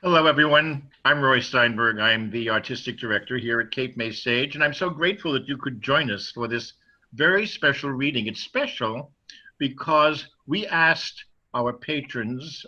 Hello, everyone. I'm Roy Steinberg. I'm the artistic director here at Cape May Stage, and I'm so grateful that you could join us for this very special reading. It's special because we asked our patrons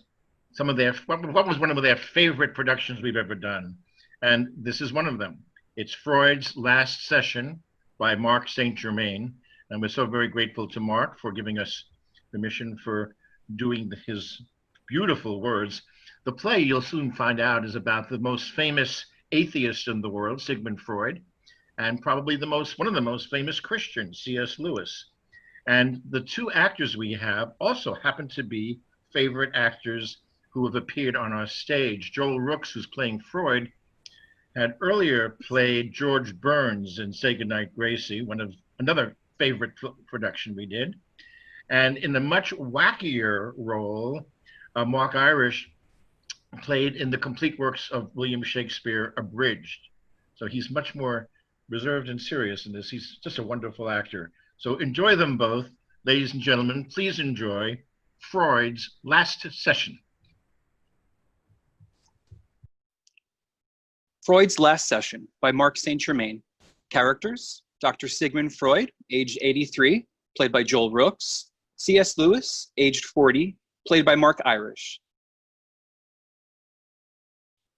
some of their what was one of their favorite productions we've ever done, and this is one of them. It's Freud's Last Session by Mark St. Germain, and we're so very grateful to Mark for giving us permission for doing his beautiful words. The play, you'll soon find out, is about the most famous atheist in the world, Sigmund Freud, and probably one of the most famous Christians, C.S. Lewis. And the two actors we have also happen to be favorite actors who have appeared on our stage. Joel Rooks, who's playing Freud, had earlier played George Burns in Say Goodnight, Gracie, another favorite production we did. And in a much wackier role, Mark Irish played in the complete works of William Shakespeare abridged. So he's much more reserved and serious in this. He's just a wonderful actor. So enjoy them both. Ladies and gentlemen, please enjoy Freud's Last Session. Freud's Last Session by Mark St. Germain. Characters: Dr. Sigmund Freud, aged 83, played by Joel Rooks. C.S. Lewis, aged 40, played by Mark Irish.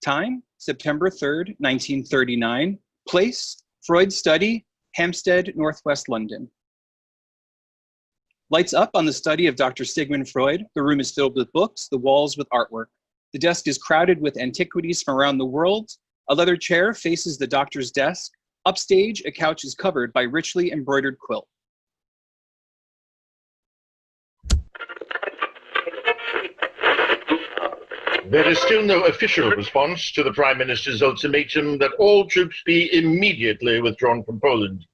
Time: September 3rd, 1939. Place: Freud's study, Hampstead, Northwest London. Lights up on the study of Dr. Sigmund Freud. The room is filled with books, the walls with artwork. The desk is crowded with antiquities from around the world. A leather chair faces the doctor's desk. Upstage, a couch is covered by richly embroidered quilt. There is still no official response to the Prime Minister's ultimatum that all troops be immediately withdrawn from Poland.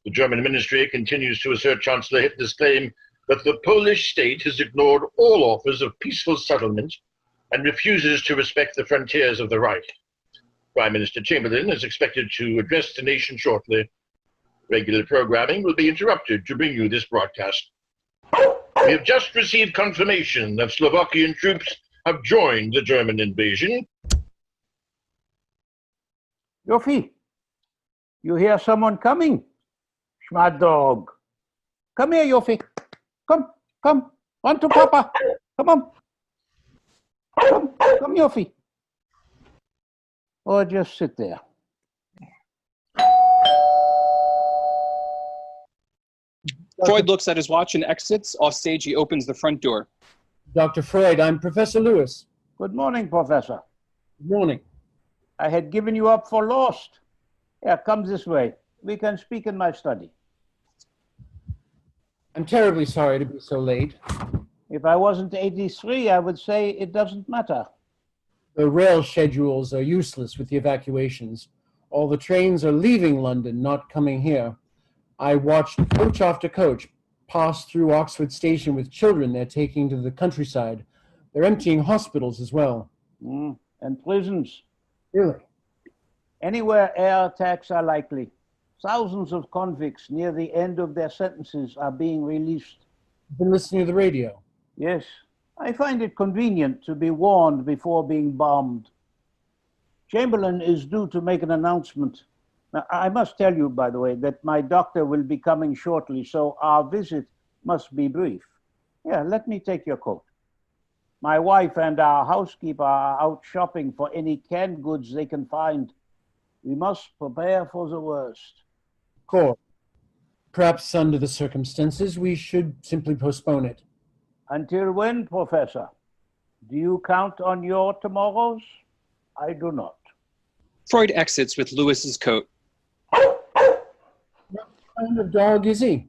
The German ministry continues to assert Chancellor Hitler's claim that the Polish state has ignored all offers of peaceful settlement and refuses to respect the frontiers of the Reich. Prime Minister Chamberlain is expected to address the nation shortly. Regular programming will be interrupted to bring you this broadcast. We have just received confirmation that Slovakian troops have joined the German invasion. Yofi, you hear someone coming? Schmad dog. Come here, Yofi. Come. Run to Papa. Come on. Come, Yofi. Or just sit there. Freud looks at his watch and exits. Off stage, he opens the front door. Dr. Freud, I'm Professor Lewis. Good morning, Professor. Good morning. I had given you up for lost. Yeah, come this way. We can speak in my study. I'm terribly sorry to be so late. If I wasn't 83, I would say it doesn't matter. The rail schedules are useless with the evacuations. All the trains are leaving London, not coming here. I watched coach after coach pass through Oxford Station with children they're taking to the countryside. They're emptying hospitals as well. And prisons. Really? Anywhere air attacks are likely. Thousands of convicts near the end of their sentences are being released. You've been listening to the radio? Yes, I find it convenient to be warned before being bombed. Chamberlain is due to make an announcement. Now, I must tell you, by the way, that my doctor will be coming shortly, so our visit must be brief. Yeah, let me take your coat. My wife and our housekeeper are out shopping for any canned goods they can find. We must prepare for the worst. Of course. Perhaps under the circumstances, we should simply postpone it. Until when, Professor? Do you count on your tomorrows? I do not. Freud exits with Lewis's coat. What kind of dog is he?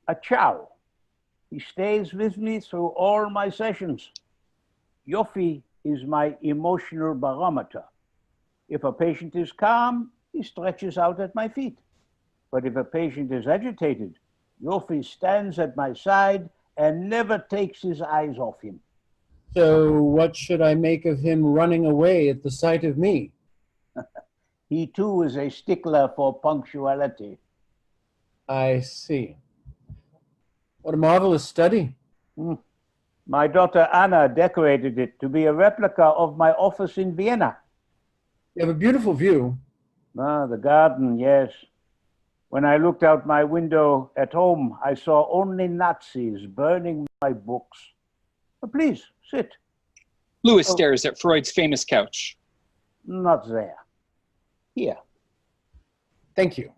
A chow. He stays with me through all my sessions. Yofi is my emotional barometer. If a patient is calm, he stretches out at my feet. But if a patient is agitated, Yofi stands at my side and never takes his eyes off him. So what should I make of him running away at the sight of me? He too is a stickler for punctuality. I see. What a marvelous study. My daughter Anna decorated it to be a replica of my office in Vienna. You have a beautiful view. Ah, the garden, yes. When I looked out my window at home, I saw only Nazis burning my books. Please, sit. Lewis stares at Freud's famous couch. Not there. Here. Thank you.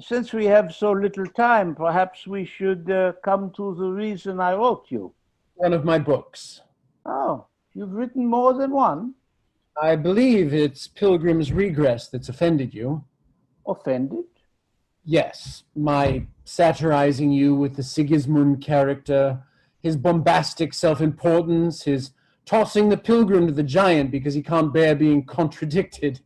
Since we have so little time, perhaps we should come to the reason I wrote you. One of my books. Oh, you've written more than one? I believe it's Pilgrim's Regress that's offended you. Offended? Yes, my satirizing you with the Sigismund character, his bombastic self-importance, his tossing the pilgrim to the giant because he can't bear being contradicted.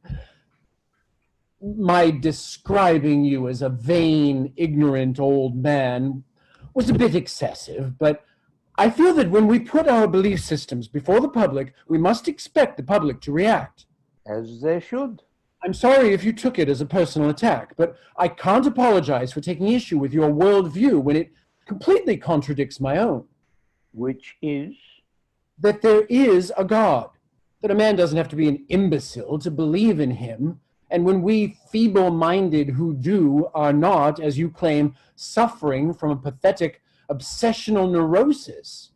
My describing you as a vain, ignorant old man was a bit excessive, but I feel that when we put our belief systems before the public, we must expect the public to react. As they should. I'm sorry if you took it as a personal attack, but I can't apologize for taking issue with your worldview when it completely contradicts my own. Which is? That there is a God, that a man doesn't have to be an imbecile to believe in him, and when we feeble-minded who do are not, as you claim, suffering from a pathetic obsessional neurosis.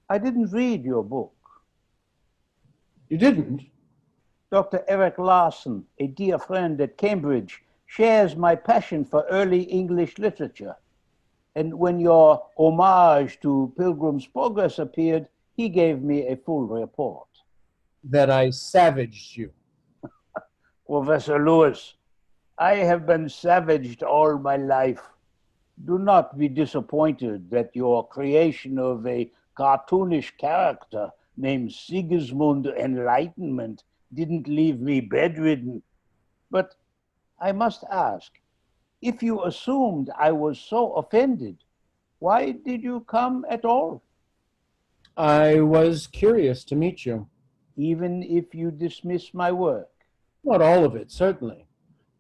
I didn't read your book. You didn't? Dr. Eric Larson, a dear friend at Cambridge, shares my passion for early English literature. And when your homage to Pilgrim's Progress appeared, he gave me a full report. That I savaged you. Professor Lewis, I have been savaged all my life. Do not be disappointed that your creation of a cartoonish character named Sigismund Enlightenment didn't leave me bedridden. But I must ask, if you assumed I was so offended, why did you come at all? I was curious to meet you. Even if you dismiss my work? Not all of it, certainly.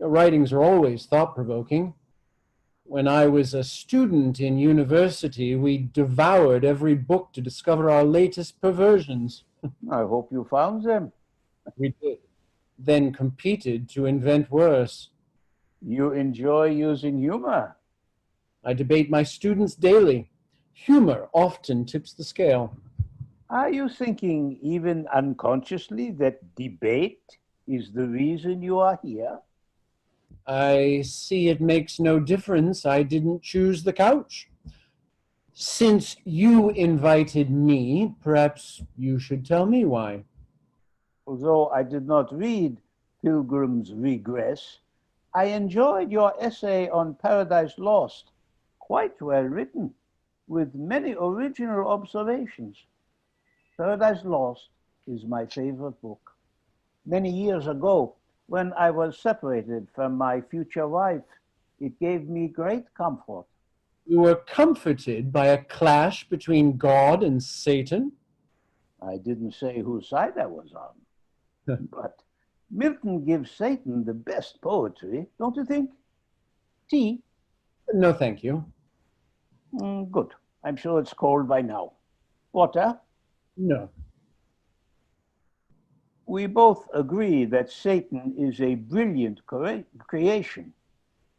Your writings are always thought-provoking. When I was a student in university, we devoured every book to discover our latest perversions. I hope you found them. We did. Then competed to invent worse. You enjoy using humor. I debate my students daily. Humor often tips the scale. Are you thinking, even unconsciously, that debate is the reason you are here? I see it makes no difference. I didn't choose the couch. Since you invited me, perhaps you should tell me why. Although I did not read Pilgrim's Regress, I enjoyed your essay on Paradise Lost. Quite well written, with many original observations. Paradise Lost is my favorite book. Many years ago, when I was separated from my future wife, it gave me great comfort. You were comforted by a clash between God and Satan? I didn't say whose side I was on. But Milton gives Satan the best poetry, don't you think? Tea? No, thank you. Good. I'm sure it's cold by now. Water? No. We both agree that Satan is a brilliant creation.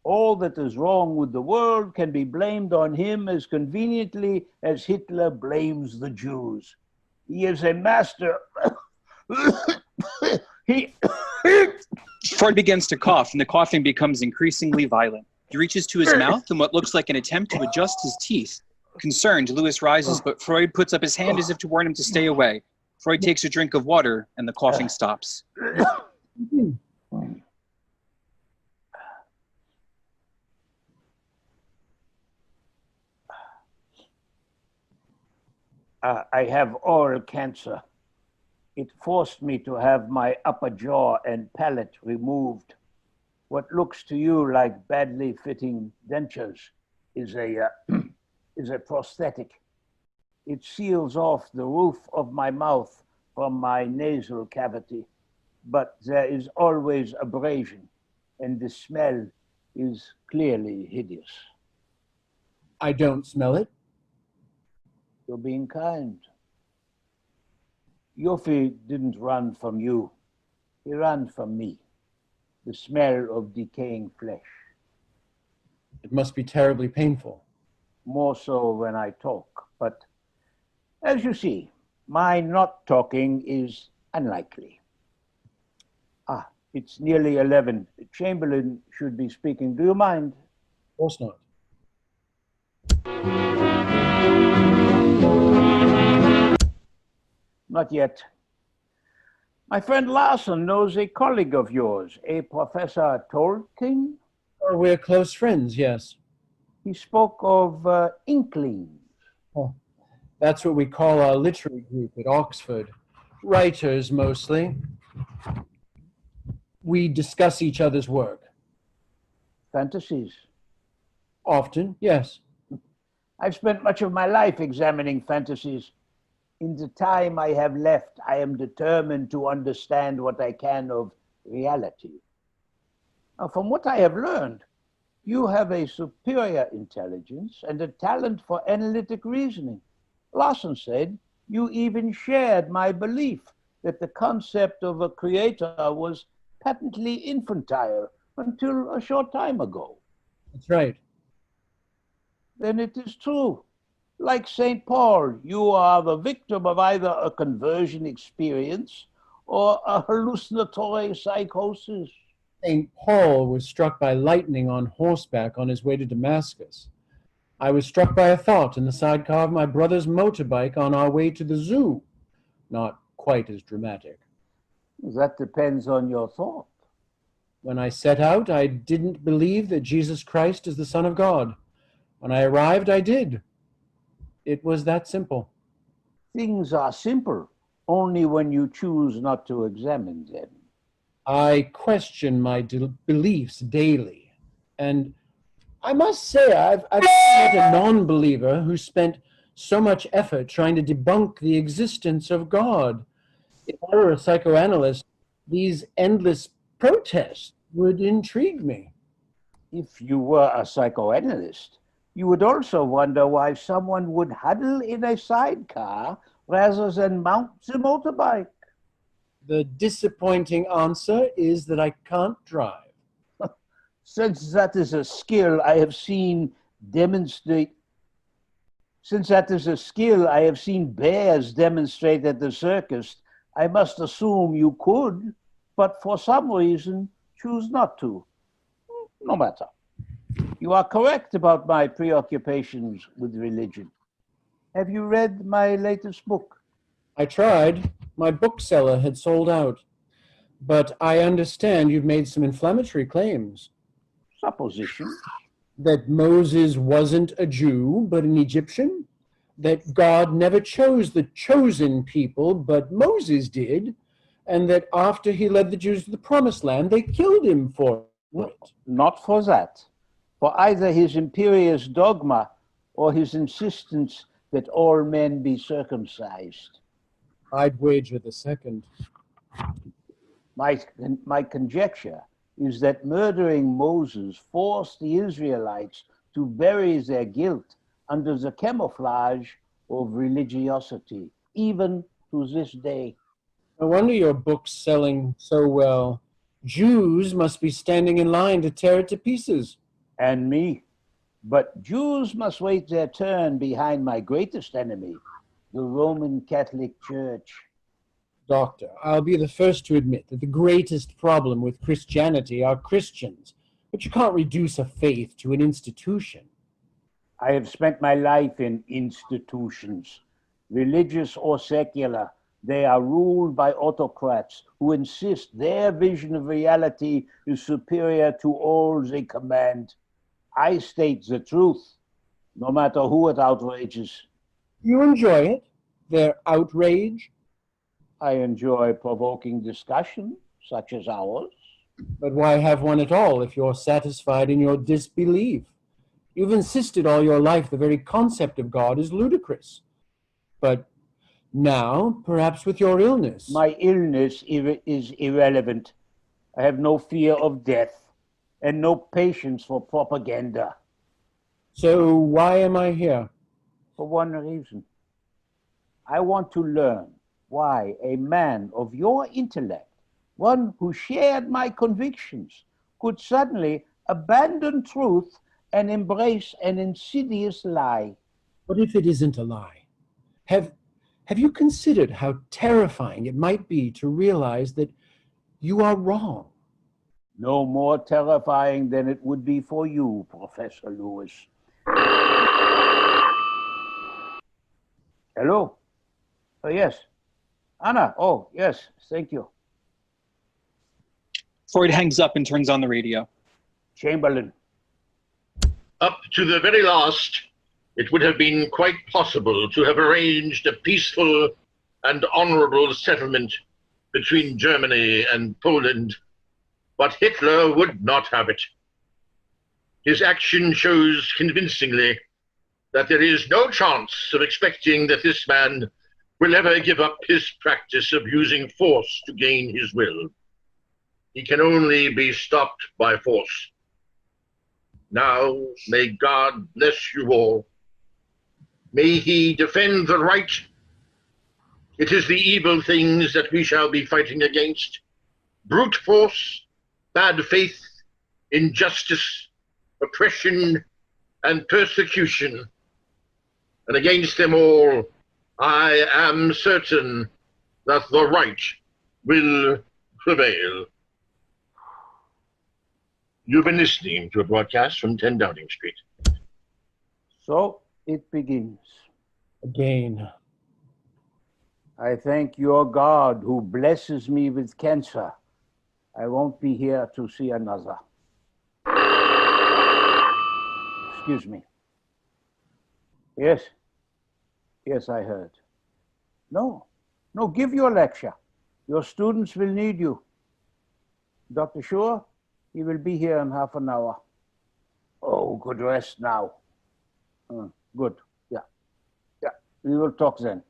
All that is wrong with the world can be blamed on him as conveniently as Hitler blames the Jews. He is a master. Freud begins to cough, and the coughing becomes increasingly violent. He reaches to his mouth in what looks like an attempt to adjust his teeth. Concerned, Lewis rises, but Freud puts up his hand as if to warn him to stay away. Freud takes a drink of water, and the coughing stops. I have oral cancer. It forced me to have my upper jaw and palate removed. What looks to you like badly fitting dentures is a prosthetic. It seals off the roof of my mouth from my nasal cavity, but there is always abrasion, and the smell is clearly hideous. I don't smell it. You're being kind. Yofi didn't run from you. He ran from me. The smell of decaying flesh. It must be terribly painful. More so when I talk. But as you see, my not talking is unlikely. Ah, it's nearly 11. Chamberlain should be speaking. Do you mind? Of course not. Not yet. My friend Larson knows a colleague of yours, a Professor Tolkien. Oh, we're close friends, yes. He spoke of inklings. Oh, that's what we call our literary group at Oxford. Writers, mostly. We discuss each other's work. Fantasies. Often, yes. I've spent much of my life examining fantasies. In the time I have left, I am determined to understand what I can of reality. Now, from what I have learned, you have a superior intelligence and a talent for analytic reasoning. Larson said you even shared my belief that the concept of a creator was patently infantile until a short time ago. That's right. Then it is true. Like St. Paul, you are the victim of either a conversion experience or a hallucinatory psychosis. St. Paul was struck by lightning on horseback on his way to Damascus. I was struck by a thought in the sidecar of my brother's motorbike on our way to the zoo. Not quite as dramatic. That depends on your thought. When I set out, I didn't believe that Jesus Christ is the Son of God. When I arrived, I did. It was that simple. Things are simple only when you choose not to examine them. I question my beliefs daily. And I must say, I've met a non-believer who spent so much effort trying to debunk the existence of God. If I were a psychoanalyst, these endless protests would intrigue me. If you were a psychoanalyst, you would also wonder why someone would huddle in a sidecar rather than mount the motorbike. The disappointing answer is that I can't drive. Since that is a skill I have seen bears demonstrate at the circus, I must assume you could, but for some reason choose not to. No matter. You are correct about my preoccupations with religion. Have you read my latest book? I tried. My bookseller had sold out. But I understand you've made some inflammatory claims. Supposition. That Moses wasn't a Jew, but an Egyptian? That God never chose the chosen people, but Moses did? And that after he led the Jews to the Promised Land, they killed him for it? Not for that. For either his imperious dogma or his insistence that all men be circumcised. I'd wager the second. My conjecture is that murdering Moses forced the Israelites to bury their guilt under the camouflage of religiosity, even to this day. No wonder your book's selling so well. Jews must be standing in line to tear it to pieces. And me. But Jews must wait their turn behind my greatest enemy, the Roman Catholic Church. Doctor, I'll be the first to admit that the greatest problem with Christianity are Christians, but you can't reduce a faith to an institution. I have spent my life in institutions, religious or secular. They are ruled by autocrats who insist their vision of reality is superior to all they command. I state the truth, no matter who it outrages. You enjoy it? Their outrage? I enjoy provoking discussion, such as ours. But why have one at all if you're satisfied in your disbelief? You've insisted all your life the very concept of God is ludicrous. But now, perhaps with your illness. My illness is irrelevant. I have no fear of death and no patience for propaganda. So why am I here? For one reason. I want to learn why a man of your intellect, one who shared my convictions, could suddenly abandon truth and embrace an insidious lie. What if it isn't a lie? Have you considered how terrifying it might be to realize that you are wrong? No more terrifying than it would be for you, Professor Lewis. Hello? Oh, yes. Anna, oh, yes, thank you. Freud hangs up and turns on the radio. Chamberlain. Up to the very last, it would have been quite possible to have arranged a peaceful and honorable settlement between Germany and Poland, but Hitler would not have it. His action shows convincingly that there is no chance of expecting that this man will ever give up his practice of using force to gain his will. He can only be stopped by force. Now, may God bless you all. May he defend the right. It is the evil things that we shall be fighting against. Brute force, bad faith, injustice, oppression, and persecution. And against them all, I am certain that the right will prevail. You've been listening to a broadcast from 10 Downing Street. So it begins. Again. I thank your God who blesses me with cancer. I won't be here to see another. Excuse me. Yes. Yes, I heard. No, give your lecture. Your students will need you. Dr. Schur, he will be here in half an hour. Oh, good rest now. Good, yeah. We will talk then.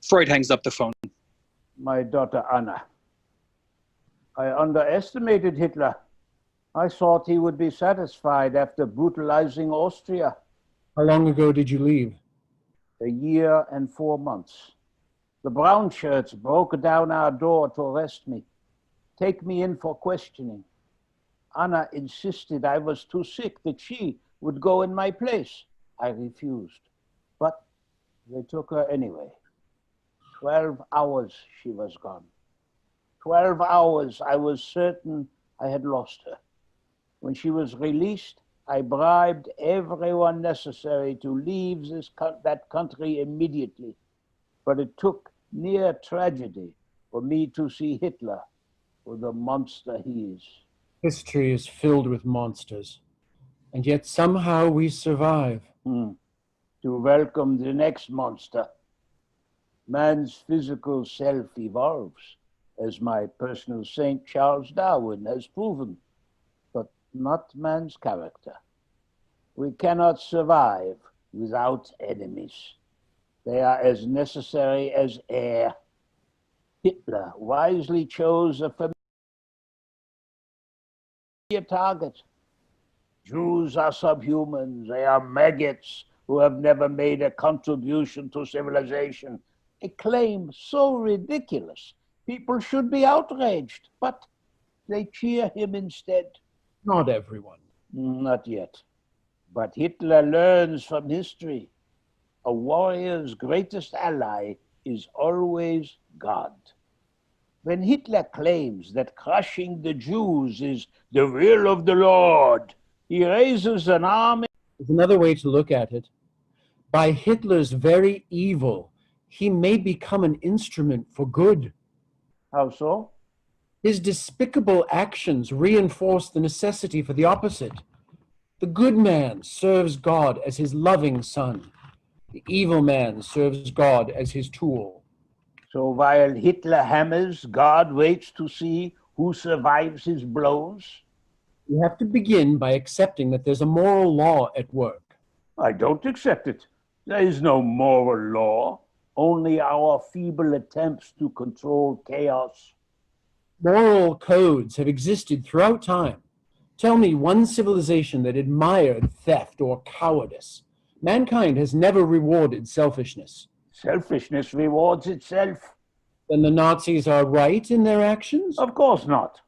Freud hangs up the phone. My daughter Anna. I underestimated Hitler. I thought he would be satisfied after brutalizing Austria. How long ago did you leave? A year and 4 months. The brown shirts broke down our door to arrest me, take me in for questioning. Anna insisted I was too sick, that she would go in my place. I refused, but they took her anyway. 12 hours she was gone. 12 hours I was certain I had lost her. When she was released, I bribed everyone necessary to leave that country immediately. But it took near tragedy for me to see Hitler for the monster he is. History is filled with monsters, and yet somehow we survive. To welcome the next monster. Man's physical self evolves, as my personal saint Charles Darwin has proven, but not man's character. We cannot survive without enemies. They are as necessary as air. Hitler wisely chose a familiar target. Jews are subhumans. They are maggots who have never made a contribution to civilization. A claim so ridiculous, people should be outraged, but they cheer him instead. Not everyone. Not yet. But Hitler learns from history. A warrior's greatest ally is always God. When Hitler claims that crushing the Jews is the will of the Lord, he raises an army. There's another way to look at it. By Hitler's very evil, he may become an instrument for good. How so? His despicable actions reinforce the necessity for the opposite. The good man serves God as his loving son. The evil man serves God as his tool. So while Hitler hammers, God waits to see who survives his blows? You have to begin by accepting that there's a moral law at work. I don't accept it. There is no moral law, only our feeble attempts to control chaos. Moral codes have existed throughout time, Tell me one civilization that admired theft or cowardice. Mankind has never rewarded selfishness. Selfishness rewards itself. Then the Nazis are right in their actions? Of course not.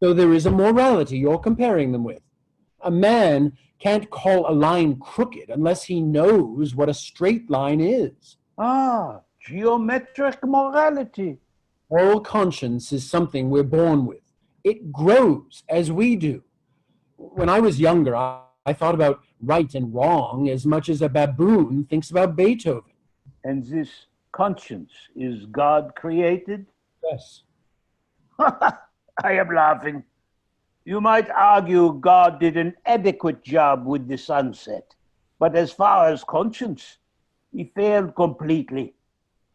So there is a morality you're comparing them with. A man can't call a line crooked unless he knows what a straight line is. Ah, geometric morality. All conscience is something we're born with. It grows as we do. When I was younger, I thought about right and wrong as much as a baboon thinks about Beethoven. And this conscience is God created? Yes. I am laughing. You might argue God did an adequate job with the sunset. But as far as conscience, he failed completely.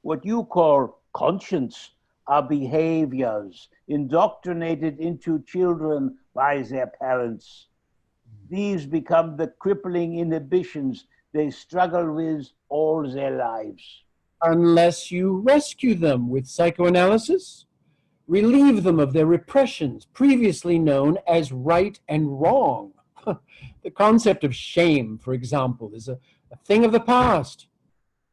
What you call conscience are behaviors indoctrinated into children by their parents. These become the crippling inhibitions they struggle with all their lives. Unless you rescue them with psychoanalysis, relieve them of their repressions previously known as right and wrong. The concept of shame, for example, is a thing of the past.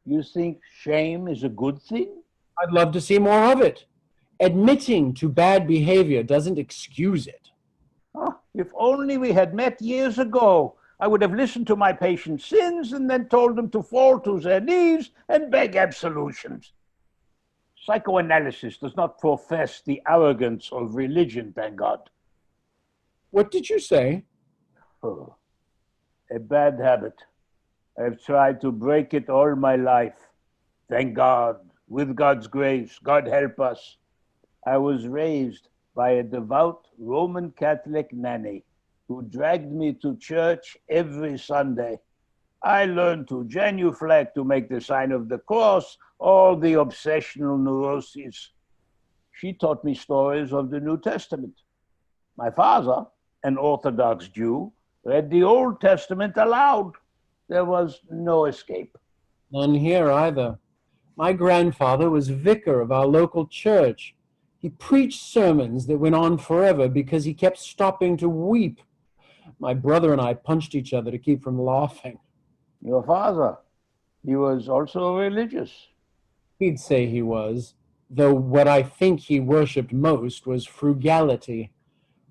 You think shame is a good thing? I'd love to see more of it. Admitting to bad behavior doesn't excuse it. Oh, if only we had met years ago, I would have listened to my patient's sins and then told them to fall to their knees and beg absolutions. Psychoanalysis does not profess the arrogance of religion, thank God. What did you say? Oh, a bad habit. I've tried to break it all my life. Thank God, with God's grace, God help us. I was raised by a devout Roman Catholic nanny who dragged me to church every Sunday. I learned to genuflect, to make the sign of the cross, all the obsessional neuroses. She taught me stories of the New Testament. My father, an Orthodox Jew, read the Old Testament aloud. There was no escape. None here either. My grandfather was vicar of our local church. He preached sermons that went on forever because he kept stopping to weep. My brother and I punched each other to keep from laughing. Your father, he was also religious. He'd say he was, though what I think he worshipped most was frugality,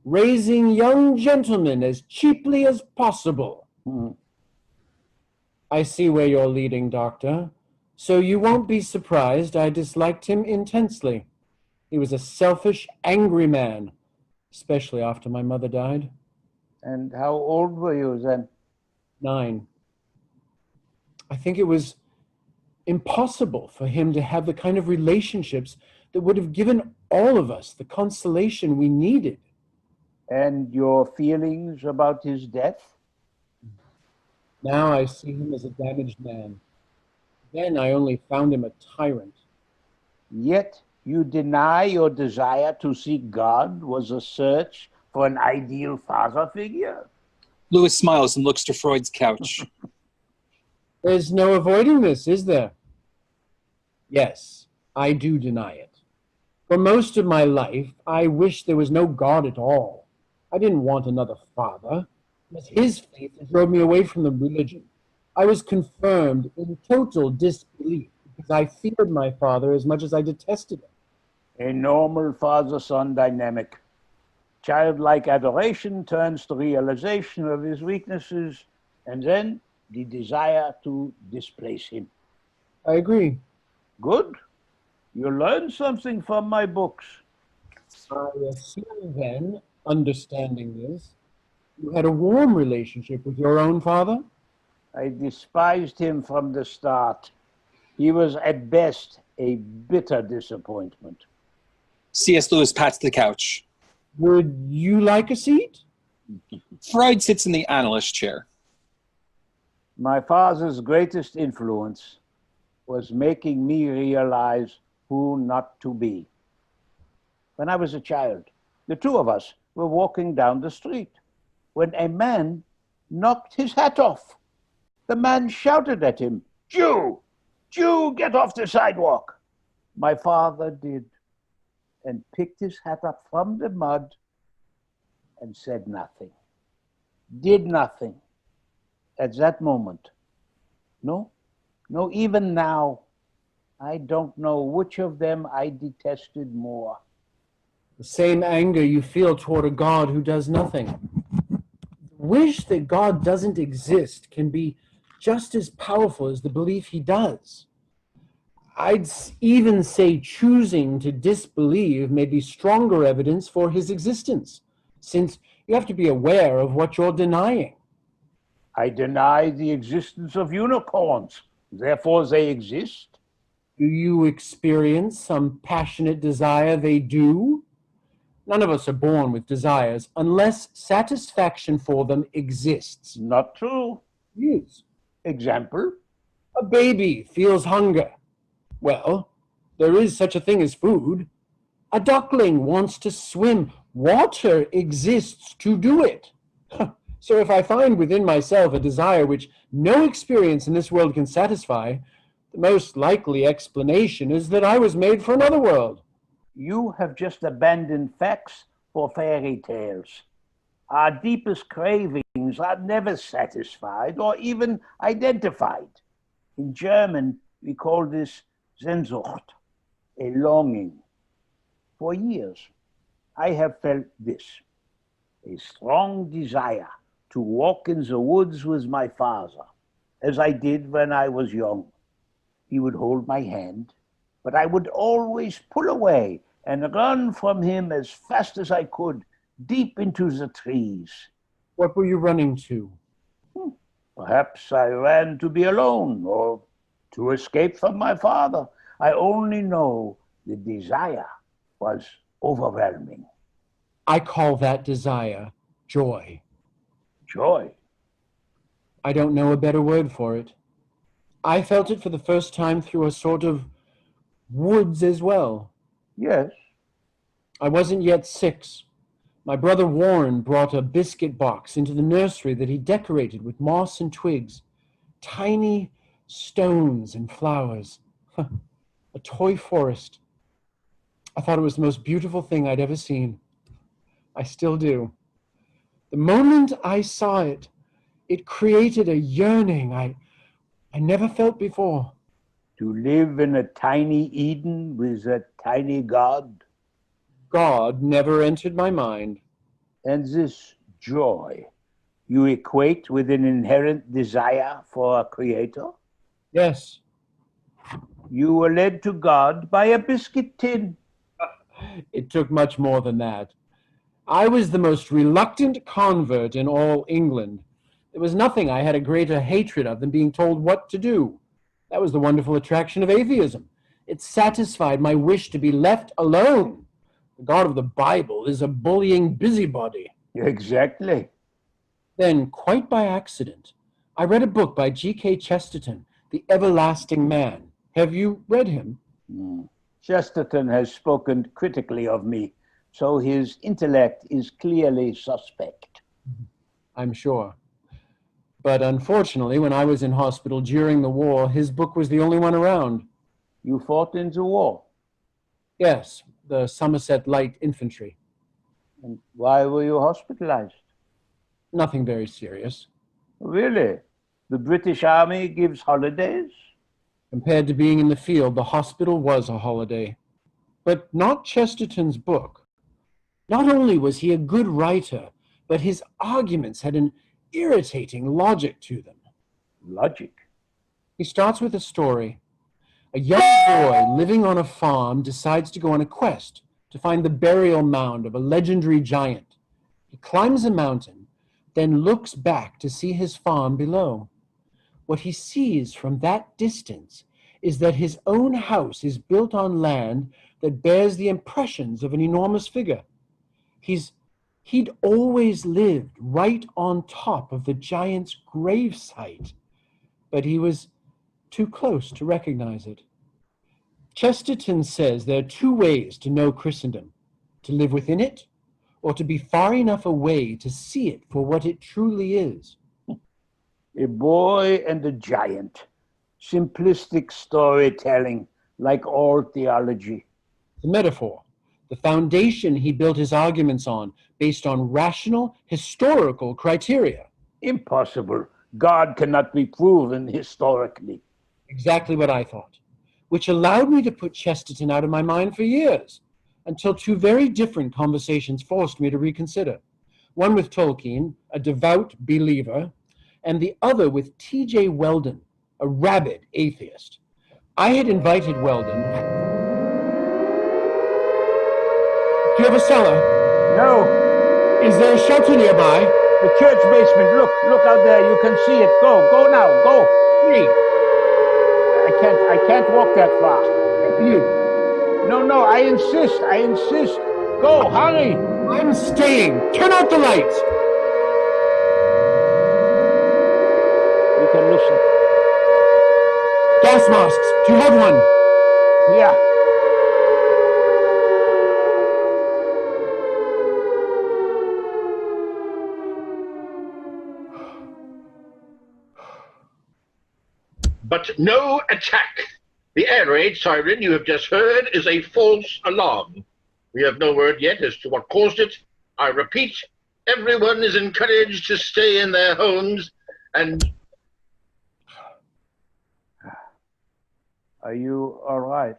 raising young gentlemen as cheaply as possible. I see where you're leading, Doctor. So you won't be surprised I disliked him intensely. He was a selfish, angry man, especially after my mother died. And how old were you then? 9. I think it was impossible for him to have the kind of relationships that would have given all of us the consolation we needed. And your feelings about his death? Now I see him as a damaged man. Then I only found him a tyrant. Yet you deny your desire to seek God was a search for an ideal father figure? Lewis smiles and looks to Freud's couch. There's no avoiding this, is there? Yes, I do deny it. For most of my life, I wished there was no God at all. I didn't want another father. It was his faith that drove me away from the religion. I was confirmed in total disbelief because I feared my father as much as I detested him. A normal father-son dynamic. Childlike adoration turns to realization of his weaknesses and then the desire to displace him. I agree. Good. You learned something from my books. I assume then, understanding this, you had a warm relationship with your own father? I despised him from the start. He was at best a bitter disappointment. C.S. Lewis pats the couch. Would you like a seat? Freud sits in the analyst chair. My father's greatest influence was making me realize who not to be. When I was a child, the two of us were walking down the street when a man knocked his hat off. The man shouted at him, "Jew! Jew, get off the sidewalk!" My father did, and picked his hat up from the mud and said nothing. did nothing at that moment. No, no, even now, I don't know which of them I detested more. The same anger you feel toward a God who does nothing. Wish that God doesn't exist can be just as powerful as the belief he does. I'd even say choosing to disbelieve may be stronger evidence for his existence, since you have to be aware of what you're denying. I deny the existence of unicorns, therefore they exist. Do you experience some passionate desire they do? None of us are born with desires unless satisfaction for them exists. Not true. Yes. Example? A baby feels hunger. Well, there is such a thing as food. A duckling wants to swim. Water exists to do it. So if I find within myself a desire which no experience in this world can satisfy, the most likely explanation is that I was made for another world. You have just abandoned facts for fairy tales. Our deepest cravings are never satisfied or even identified. In German, we call this Sehnsucht, a longing. For years, I have felt this, a strong desire to walk in the woods with my father, as I did when I was young. He would hold my hand, but I would always pull away and run from him as fast as I could, deep into the trees. What were you running to? Perhaps I ran to be alone or to escape from my father. I only know the desire was overwhelming. I call that desire joy. Joy? I don't know a better word for it. I felt it for the first time through a sort of woods as well. Yes. I wasn't yet 6. My brother Warren brought a biscuit box into the nursery that he decorated with moss and twigs, tiny stones and flowers, a toy forest. I thought it was the most beautiful thing I'd ever seen. I still do. The moment I saw it, it created a yearning I never felt before. To live in a tiny Eden with a tiny God. God never entered my mind. And this joy you equate with an inherent desire for a creator? Yes. You were led to God by a biscuit tin. It took much more than that. I was the most reluctant convert in all England. There was nothing I had a greater hatred of than being told what to do. That was the wonderful attraction of atheism. It satisfied my wish to be left alone. The God of the Bible is a bullying busybody. Exactly. Then, quite by accident, I read a book by G.K. Chesterton, The Everlasting Man. Have you read him? Chesterton has spoken critically of me, so his intellect is clearly suspect. I'm sure. But unfortunately, when I was in hospital during the war, his book was the only one around. You fought in the war? Yes, the Somerset Light Infantry. And why were you hospitalized? Nothing very serious. Really? The British Army gives holidays? Compared to being in the field, the hospital was a holiday. But not Chesterton's book. Not only was he a good writer, but his arguments had an irritating logic to them. Logic? He starts with a story. A young boy living on a farm decides to go on a quest to find the burial mound of a legendary giant. He climbs a mountain, then looks back to see his farm below. What he sees from that distance is that his own house is built on land that bears the impressions of an enormous figure. He'd always lived right on top of the giant's gravesite, but he was too close to recognize it. Chesterton says there are 2 ways to know Christendom: to live within it, or to be far enough away to see it for what it truly is. A boy and a giant. Simplistic storytelling, like all theology. The metaphor, the foundation he built his arguments on, based on rational, historical criteria. Impossible. God cannot be proven historically. Exactly what I thought, which allowed me to put Chesterton out of my mind for years, until two very different conversations forced me to reconsider. One with Tolkien, a devout believer, and the other with T.J. Weldon, a rabid atheist. I had invited Weldon. Do you have a cellar? No, Is there a shelter nearby? the church basement. Look out there. You can see it. Go now, go. Me. I can't walk that far. You. No, I insist. Go, hurry. I'm staying. Turn out the lights. You can listen. Gas masks. Do you have one? Yeah. But no attack. The air raid siren you have just heard is a false alarm. We have no word yet as to what caused it. I repeat, everyone is encouraged to stay in their homes and... Are you all right?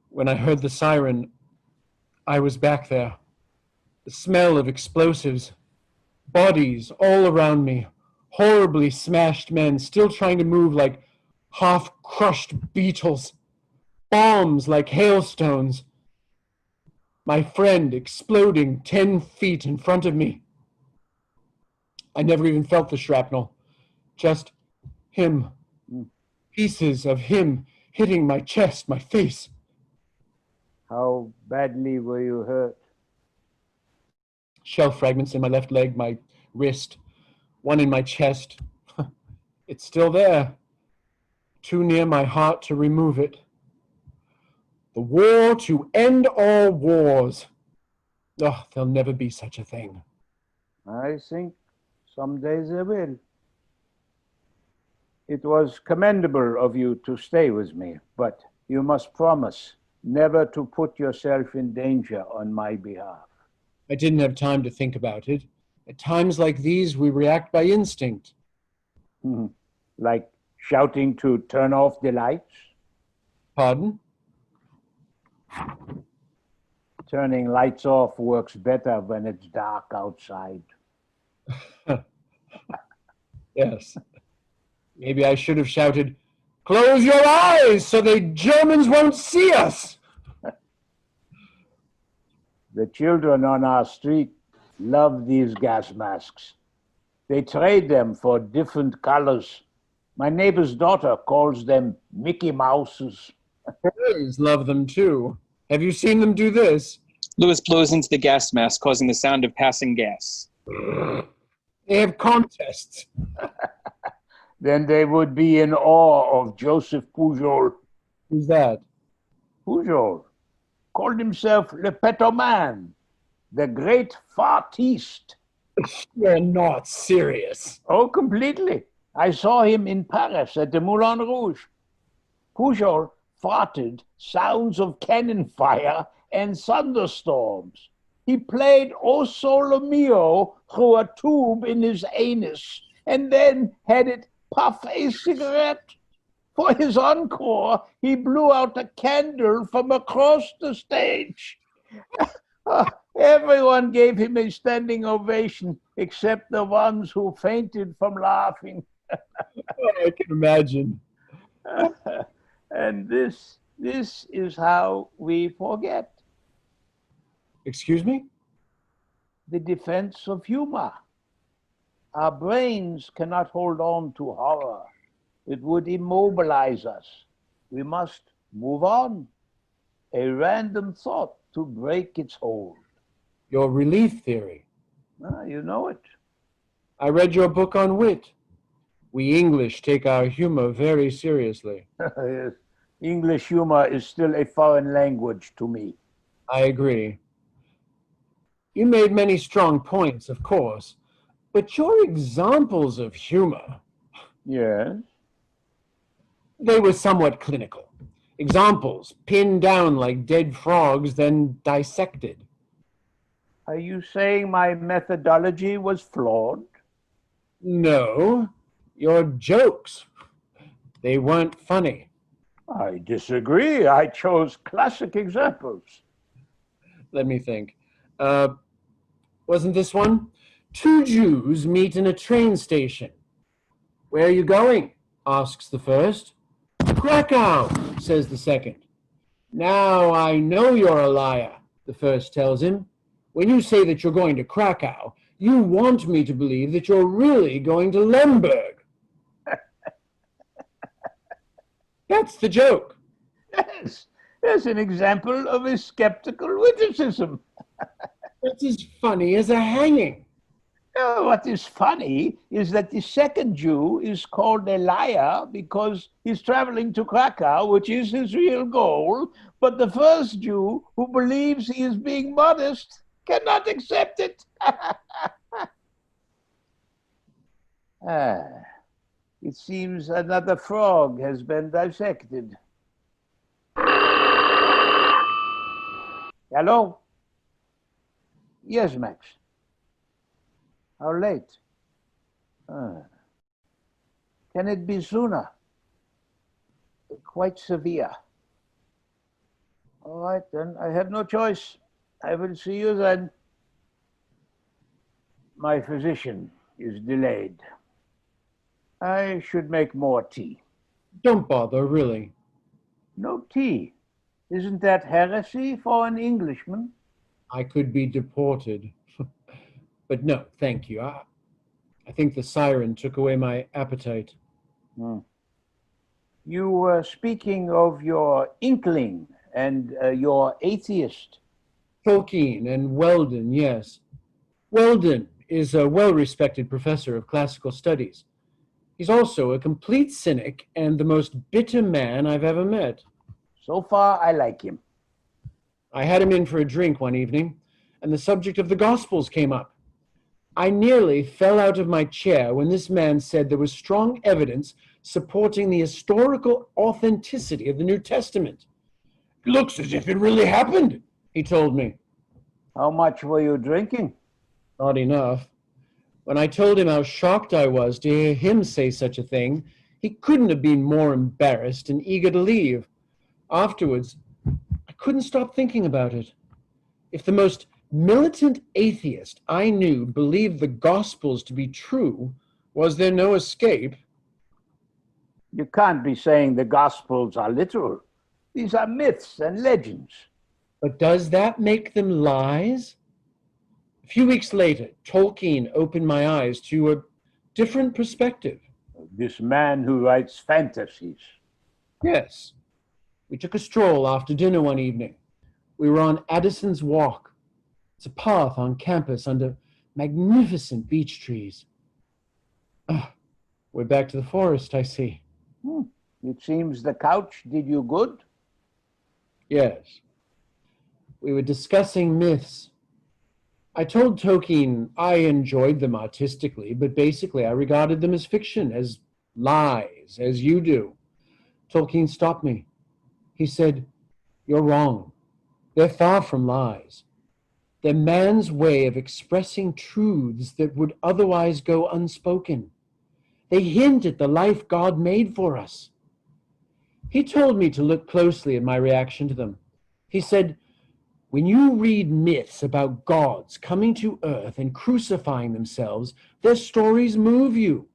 When I heard the siren, I was back there. The smell of explosives, bodies all around me, horribly smashed men still trying to move like half-crushed beetles, bombs like hailstones. My friend exploding 10 feet in front of me. I never even felt the shrapnel, just him. Pieces of him hitting my chest, my face. How badly were you hurt? Shell fragments in my left leg, my wrist, one in my chest. It's still there, too near my heart to remove it. The war to end all wars. Oh, there'll never be such a thing. I think someday there will. It was commendable of you to stay with me, but you must promise never to put yourself in danger on my behalf. I didn't have time to think about it. At times like these, we react by instinct. Like shouting to turn off the lights? Pardon? Turning lights off works better when it's dark outside. Yes. Maybe I should have shouted, "Close your eyes so the Germans won't see us!" The children on our street love these gas masks. They trade them for different colors. My neighbor's daughter calls them Mickey Mouses. Boys love them too. Have you seen them do this? Lewis blows into the gas mask, causing the sound of passing gas. They have contests. Then they would be in awe of Joseph Pujol. Who's that? Pujol called himself Le Petoman, the great fartiste. You're not serious. Oh, completely. I saw him in Paris at the Moulin Rouge. Pujol farted sounds of cannon fire and thunderstorms. He played O Sole Mio through a tube in his anus and then had it puff a cigarette. For his encore, he blew out a candle from across the stage. Everyone gave him a standing ovation, except the ones who fainted from laughing. Oh, I can imagine. And this is how we forget. Excuse me? The defense of humor. Our brains cannot hold on to horror. It would immobilize us. We must move on. A random thought to break its hold. Your relief theory. You know it. I read your book on wit. We English take our humor very seriously. Yes. English humor is still a foreign language to me. I agree. You made many strong points, of course, but your examples of humor, Yes. they were somewhat clinical. Examples pinned down like dead frogs, then dissected. Are you saying my methodology was flawed? No, your jokes. They weren't funny. I disagree. I chose classic examples. Let me think. Wasn't this one? Two Jews meet in a train station. Where are you going? Asks the first. Krakow, says the second. Now I know you're a liar, the first tells him. When you say that you're going to Krakow, you want me to believe that you're really going to Lemberg. That's the joke. Yes, there's an example of a skeptical witticism. That's as funny as a hanging. What is funny is that the second Jew is called a liar because he's traveling to Krakow, which is his real goal, but the first Jew, who believes he is being modest, cannot accept it. It seems another frog has been dissected. Hello? Yes, Max. How late? Can it be sooner? Quite severe. All right, then I have no choice. I will see you then. My physician is delayed. I should make more tea. Don't bother, really. No tea. Isn't that heresy for an Englishman? I could be deported. But no, thank you. I think the siren took away my appetite. You were speaking of your inkling and your atheist. Tolkien and Weldon, yes. Weldon is a well-respected professor of classical studies. He's also a complete cynic and the most bitter man I've ever met. So far, I like him. I had him in for a drink one evening, and the subject of the Gospels came up. I nearly fell out of my chair when this man said there was strong evidence supporting the historical authenticity of the New Testament. It looks as if it really happened, he told me. How much were you drinking? Not enough. When I told him how shocked I was to hear him say such a thing, he couldn't have been more embarrassed and eager to leave. Afterwards, I couldn't stop thinking about it. If the most militant atheist I knew believed the Gospels to be true, was there no escape? You can't be saying the Gospels are literal. These are myths and legends. But does that make them lies? A few weeks later, Tolkien opened my eyes to a different perspective. This man who writes fantasies. Yes. We took a stroll after dinner one evening. We were on Addison's Walk. It's a path on campus under magnificent beech trees. We're back to the forest, I see. It seems the couch did you good. Yes. We were discussing myths. I told Tolkien I enjoyed them artistically, but basically I regarded them as fiction, as lies, as you do. Tolkien stopped me. He said, "You're wrong. They're far from lies. They're man's way of expressing truths that would otherwise go unspoken. They hint at the life God made for us." He told me to look closely at my reaction to them. He said, "When you read myths about gods coming to earth and crucifying themselves, their stories move you,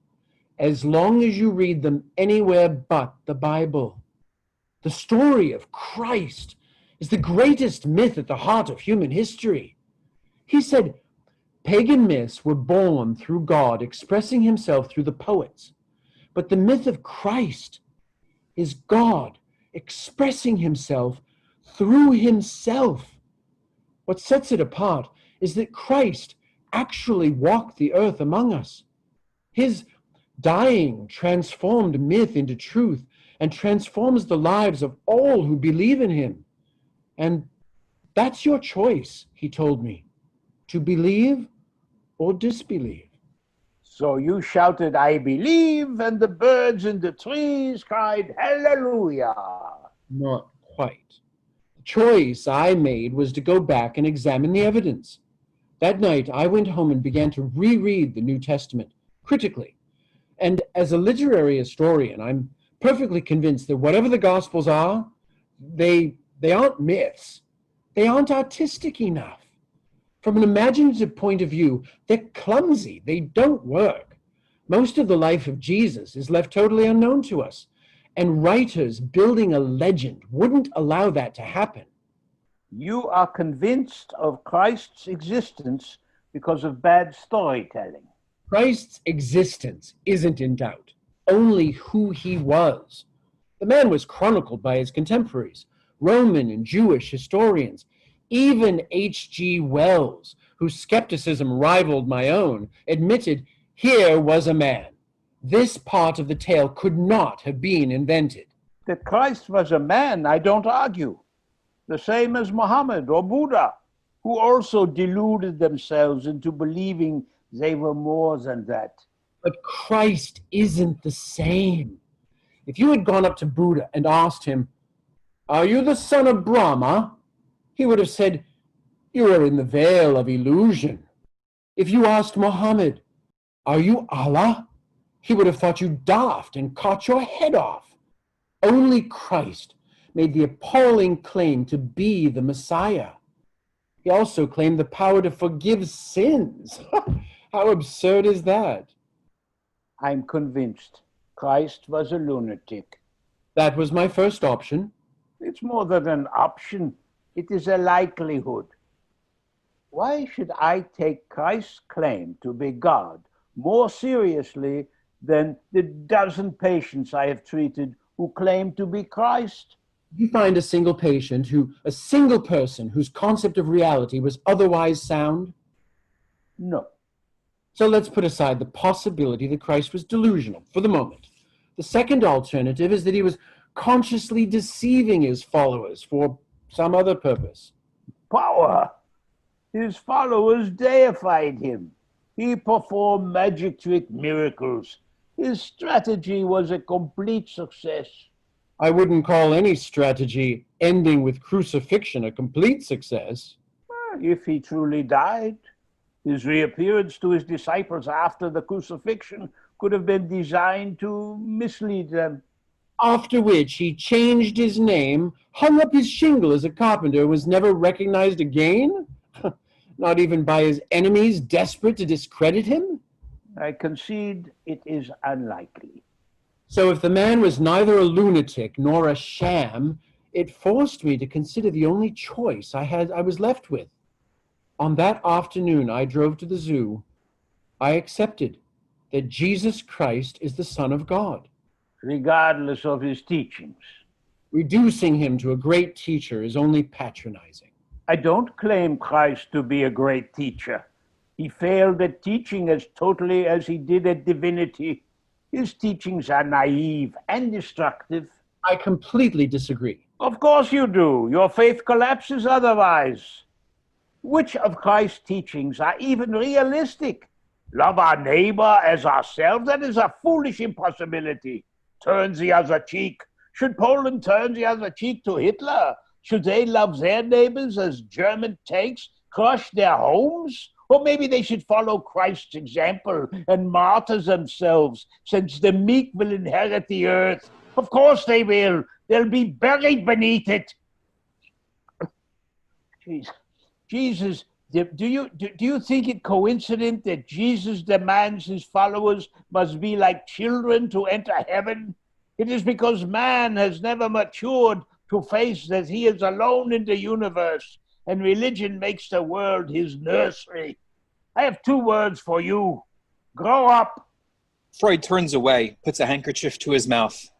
as long as you read them anywhere but the Bible. The story of Christ is the greatest myth at the heart of human history." He said, pagan myths were born through God expressing himself through the poets, but the myth of Christ is God expressing himself through himself. What sets it apart is that Christ actually walked the earth among us. His dying transformed myth into truth and transforms the lives of all who believe in him. And that's your choice, he told me, to believe or disbelieve. So you shouted, "I believe," and the birds in the trees cried, "Hallelujah." Not quite. The choice I made was to go back and examine the evidence. That night, I went home and began to reread the New Testament critically. And as a literary historian, I'm perfectly convinced that whatever the Gospels are, they aren't myths. They aren't artistic enough. From an imaginative point of view, they're clumsy. They don't work. Most of the life of Jesus is left totally unknown to us, and writers building a legend wouldn't allow that to happen. You are convinced of Christ's existence because of bad storytelling. Christ's existence isn't in doubt, only who he was. The man was chronicled by his contemporaries, Roman and Jewish historians. Even H.G. Wells, whose skepticism rivaled my own, admitted here was a man. This part of the tale could not have been invented. That Christ was a man, I don't argue. The same as Muhammad or Buddha, who also deluded themselves into believing they were more than that. But Christ isn't the same. If you had gone up to Buddha and asked him, "Are you the son of Brahma?" he would have said, "You are in the veil of illusion." If you asked Muhammad, "Are you Allah?" he would have thought you daft and cut your head off. Only Christ made the appalling claim to be the Messiah. He also claimed the power to forgive sins. How absurd is that? I'm convinced Christ was a lunatic. That was my first option. It's more than an option. It is a likelihood. Why should I take Christ's claim to be God more seriously than the dozen patients I have treated who claim to be Christ? You find a single person whose concept of reality was otherwise sound? No. So let's put aside the possibility that Christ was delusional for the moment. The second alternative is that he was consciously deceiving his followers for some other purpose. Power. His followers deified him. He performed magic trick miracles. His strategy was a complete success. I wouldn't call any strategy ending with crucifixion a complete success. If he truly died, his reappearance to his disciples after the crucifixion could have been designed to mislead them. After which he changed his name, hung up his shingle as a carpenter, and was never recognized again? Not even by his enemies desperate to discredit him? I concede it is unlikely. So if the man was neither a lunatic nor a sham, it forced me to consider the only choice I was left with. On that afternoon, I drove to the zoo. I accepted that Jesus Christ is the Son of God. Regardless of his teachings. Reducing him to a great teacher is only patronizing. I don't claim Christ to be a great teacher. He failed at teaching as totally as he did at divinity. His teachings are naive and destructive. I completely disagree. Of course you do. Your faith collapses otherwise. Which of Christ's teachings are even realistic? Love our neighbor as ourselves? That is a foolish impossibility. Turn the other cheek. Should Poland turn the other cheek to Hitler? Should they love their neighbors as German tanks crush their homes? Or maybe they should follow Christ's example and martyr themselves, since the meek will inherit the earth. Of course they will. They'll be buried beneath it. Jesus, do you think it coincident that Jesus demands his followers must be like children to enter heaven? It is because man has never matured to face that he is alone in the universe, and religion makes the world his nursery. I have two words for you. Grow up. Freud turns away, puts a handkerchief to his mouth.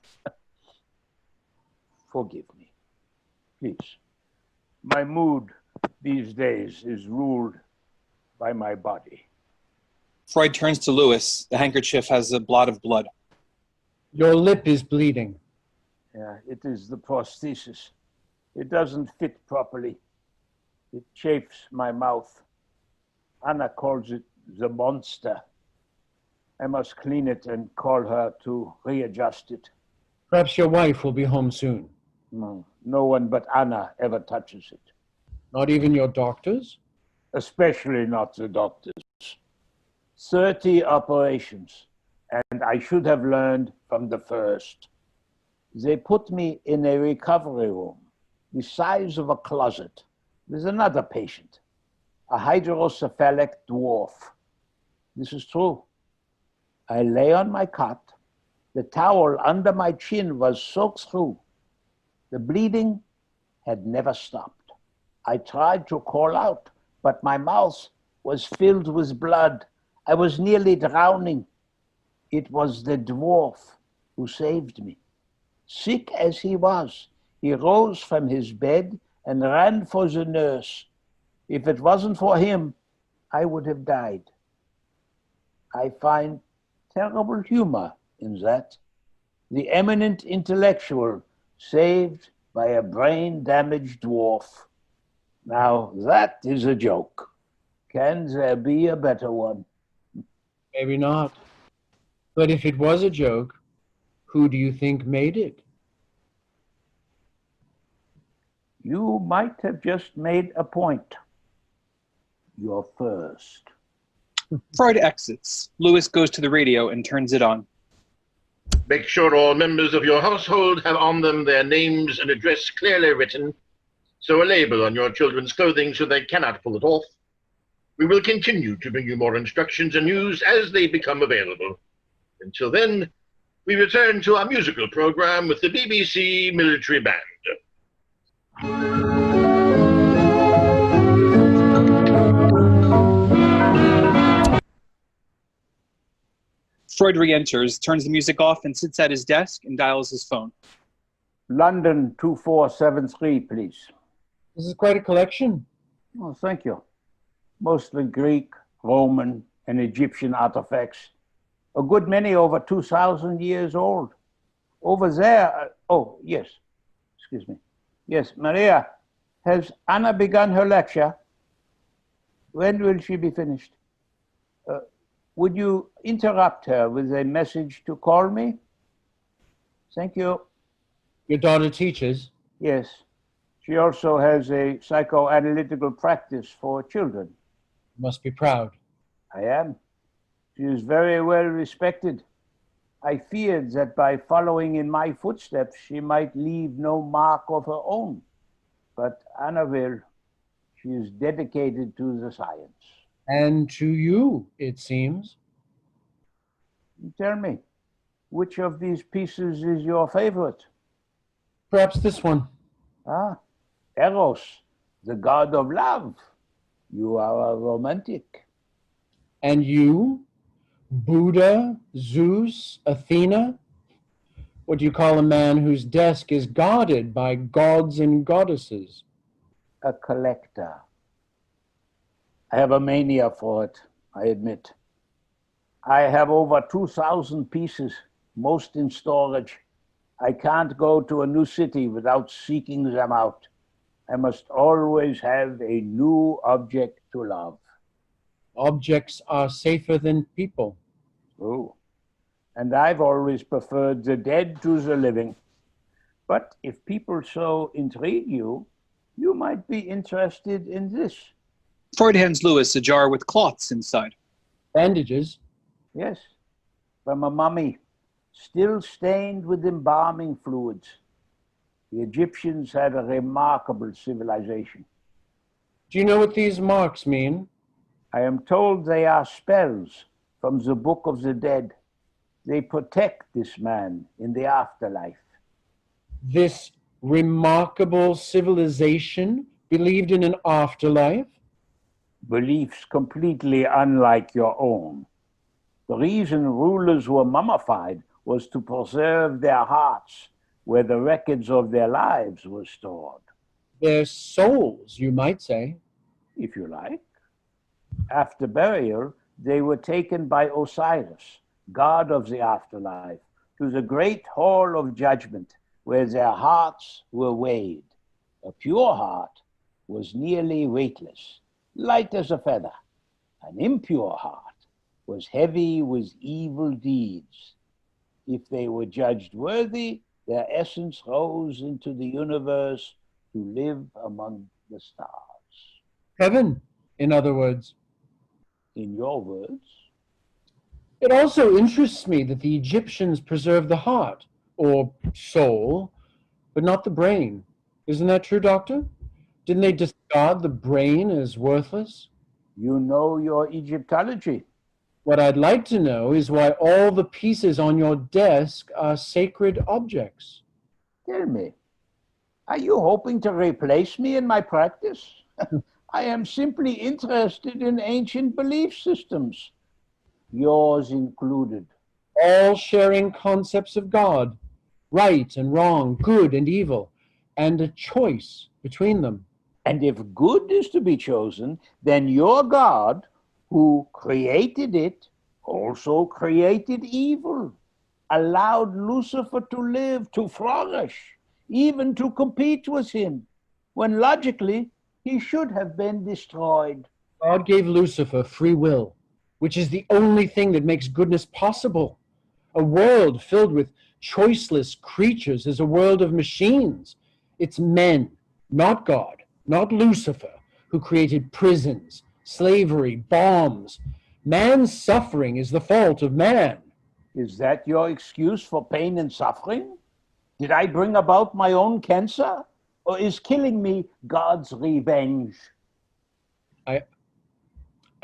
Forgive me, please. My mood these days is ruled by my body. Freud turns to Lewis. The handkerchief has a blot of blood. Your lip is bleeding. Yeah, it is the prosthesis. It doesn't fit properly. It chafes my mouth. Anna calls it the monster. I must clean it and call her to readjust it. Perhaps your wife will be home soon. No one but Anna ever touches it. Not even your doctors? especially not the doctors. 30 operations, and I should have learned from the first. They put me in a recovery room, the size of a closet, with another patient, a hydrocephalic dwarf. This is true. I lay on my cot. The towel under my chin was soaked through. The bleeding had never stopped. I tried to call out, but my mouth was filled with blood. I was nearly drowning. It was the dwarf who saved me. Sick as he was, he rose from his bed and ran for the nurse. If it wasn't for him, I would have died. I find terrible humor in that. The eminent intellectual saved by a brain-damaged dwarf. Now that is a joke. Can there be a better one? Maybe not. But if it was a joke, who do you think made it? You might have just made a point. You're first. Freud exits. Lewis goes to the radio and turns it on. Make sure all members of your household have on them their names and address clearly written. Sew a label on your children's clothing so they cannot pull it off. We will continue to bring you more instructions and news as they become available. Until then, we return to our musical program with the BBC Military Band. Freud re-enters, turns the music off, and sits at his desk and dials his phone. London 2473, please. This is quite a collection. Oh, thank you. Mostly Greek, Roman, and Egyptian artifacts. A good many over 2,000 years old. Over there, oh, yes, excuse me. Yes, Maria, has Anna begun her lecture? When will she be finished? Would you interrupt her with a message to call me? Thank you. Your daughter teaches? Yes. She also has a psychoanalytical practice for children. You must be proud. I am. She is very well respected. I feared that by following in my footsteps, she might leave no mark of her own. But Anna will. She is dedicated to the science. And to you, it seems. Tell me, which of these pieces is your favorite? Perhaps this one. Ah, Eros, the god of love. You are a romantic. And you? Buddha, Zeus, Athena? What do you call a man whose desk is guarded by gods and goddesses? A collector. I have a mania for it, I admit. I have over 2,000 pieces, most in storage. I can't go to a new city without seeking them out. I must always have a new object to love. Objects are safer than people. Oh, and I've always preferred the dead to the living. But if people so intrigue you, you might be interested in this. Freud hands Lewis a jar with cloths inside. Bandages? Yes, from a mummy, still stained with embalming fluids. The Egyptians had a remarkable civilization. Do you know what these marks mean? I am told they are spells from the Book of the Dead. They protect this man in the afterlife. This remarkable civilization believed in an afterlife? Beliefs completely unlike your own. The reason rulers were mummified was to preserve their hearts where the records of their lives were stored. Their souls, you might say. If you like. After burial, they were taken by Osiris, god of the afterlife, to the great hall of judgment, where their hearts were weighed. A pure heart was nearly weightless, light as a feather. An impure heart was heavy with evil deeds. If they were judged worthy, their essence rose into the universe to live among the stars. Heaven. In other words, In your words, it also interests me that the Egyptians preserved the heart, or soul, but not the brain. Isn't that true, Doctor? Didn't they discard the brain as worthless? you know your Egyptology. What I'd like to know is why all the pieces on your desk are sacred objects. Tell me, are you hoping to replace me in my practice? I am simply interested in ancient belief systems, yours included. All sharing concepts of God, right and wrong, good and evil, and a choice between them. And if good is to be chosen, then your God, who created it, also created evil, allowed Lucifer to live, to flourish, even to compete with him, when logically he should have been destroyed. God gave Lucifer free will, which is the only thing that makes goodness possible. A world filled with choiceless creatures is a world of machines. It's men, not God, not Lucifer, who created prisons, slavery, bombs. Man's suffering is the fault of man. Is that your excuse for pain and suffering? Did I bring about my own cancer? Or is killing me God's revenge? I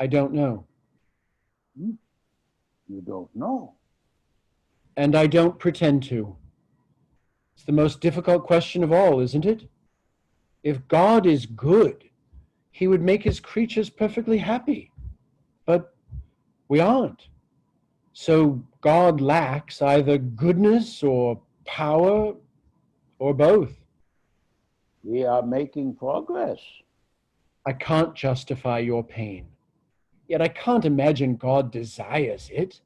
don't know. You don't know. And I don't pretend to. It's the most difficult question of all, isn't it? If God is good, he would make his creatures perfectly happy. But we aren't. So God lacks either goodness or power or both. We are making progress. I can't justify your pain. Yet I can't imagine God desires it.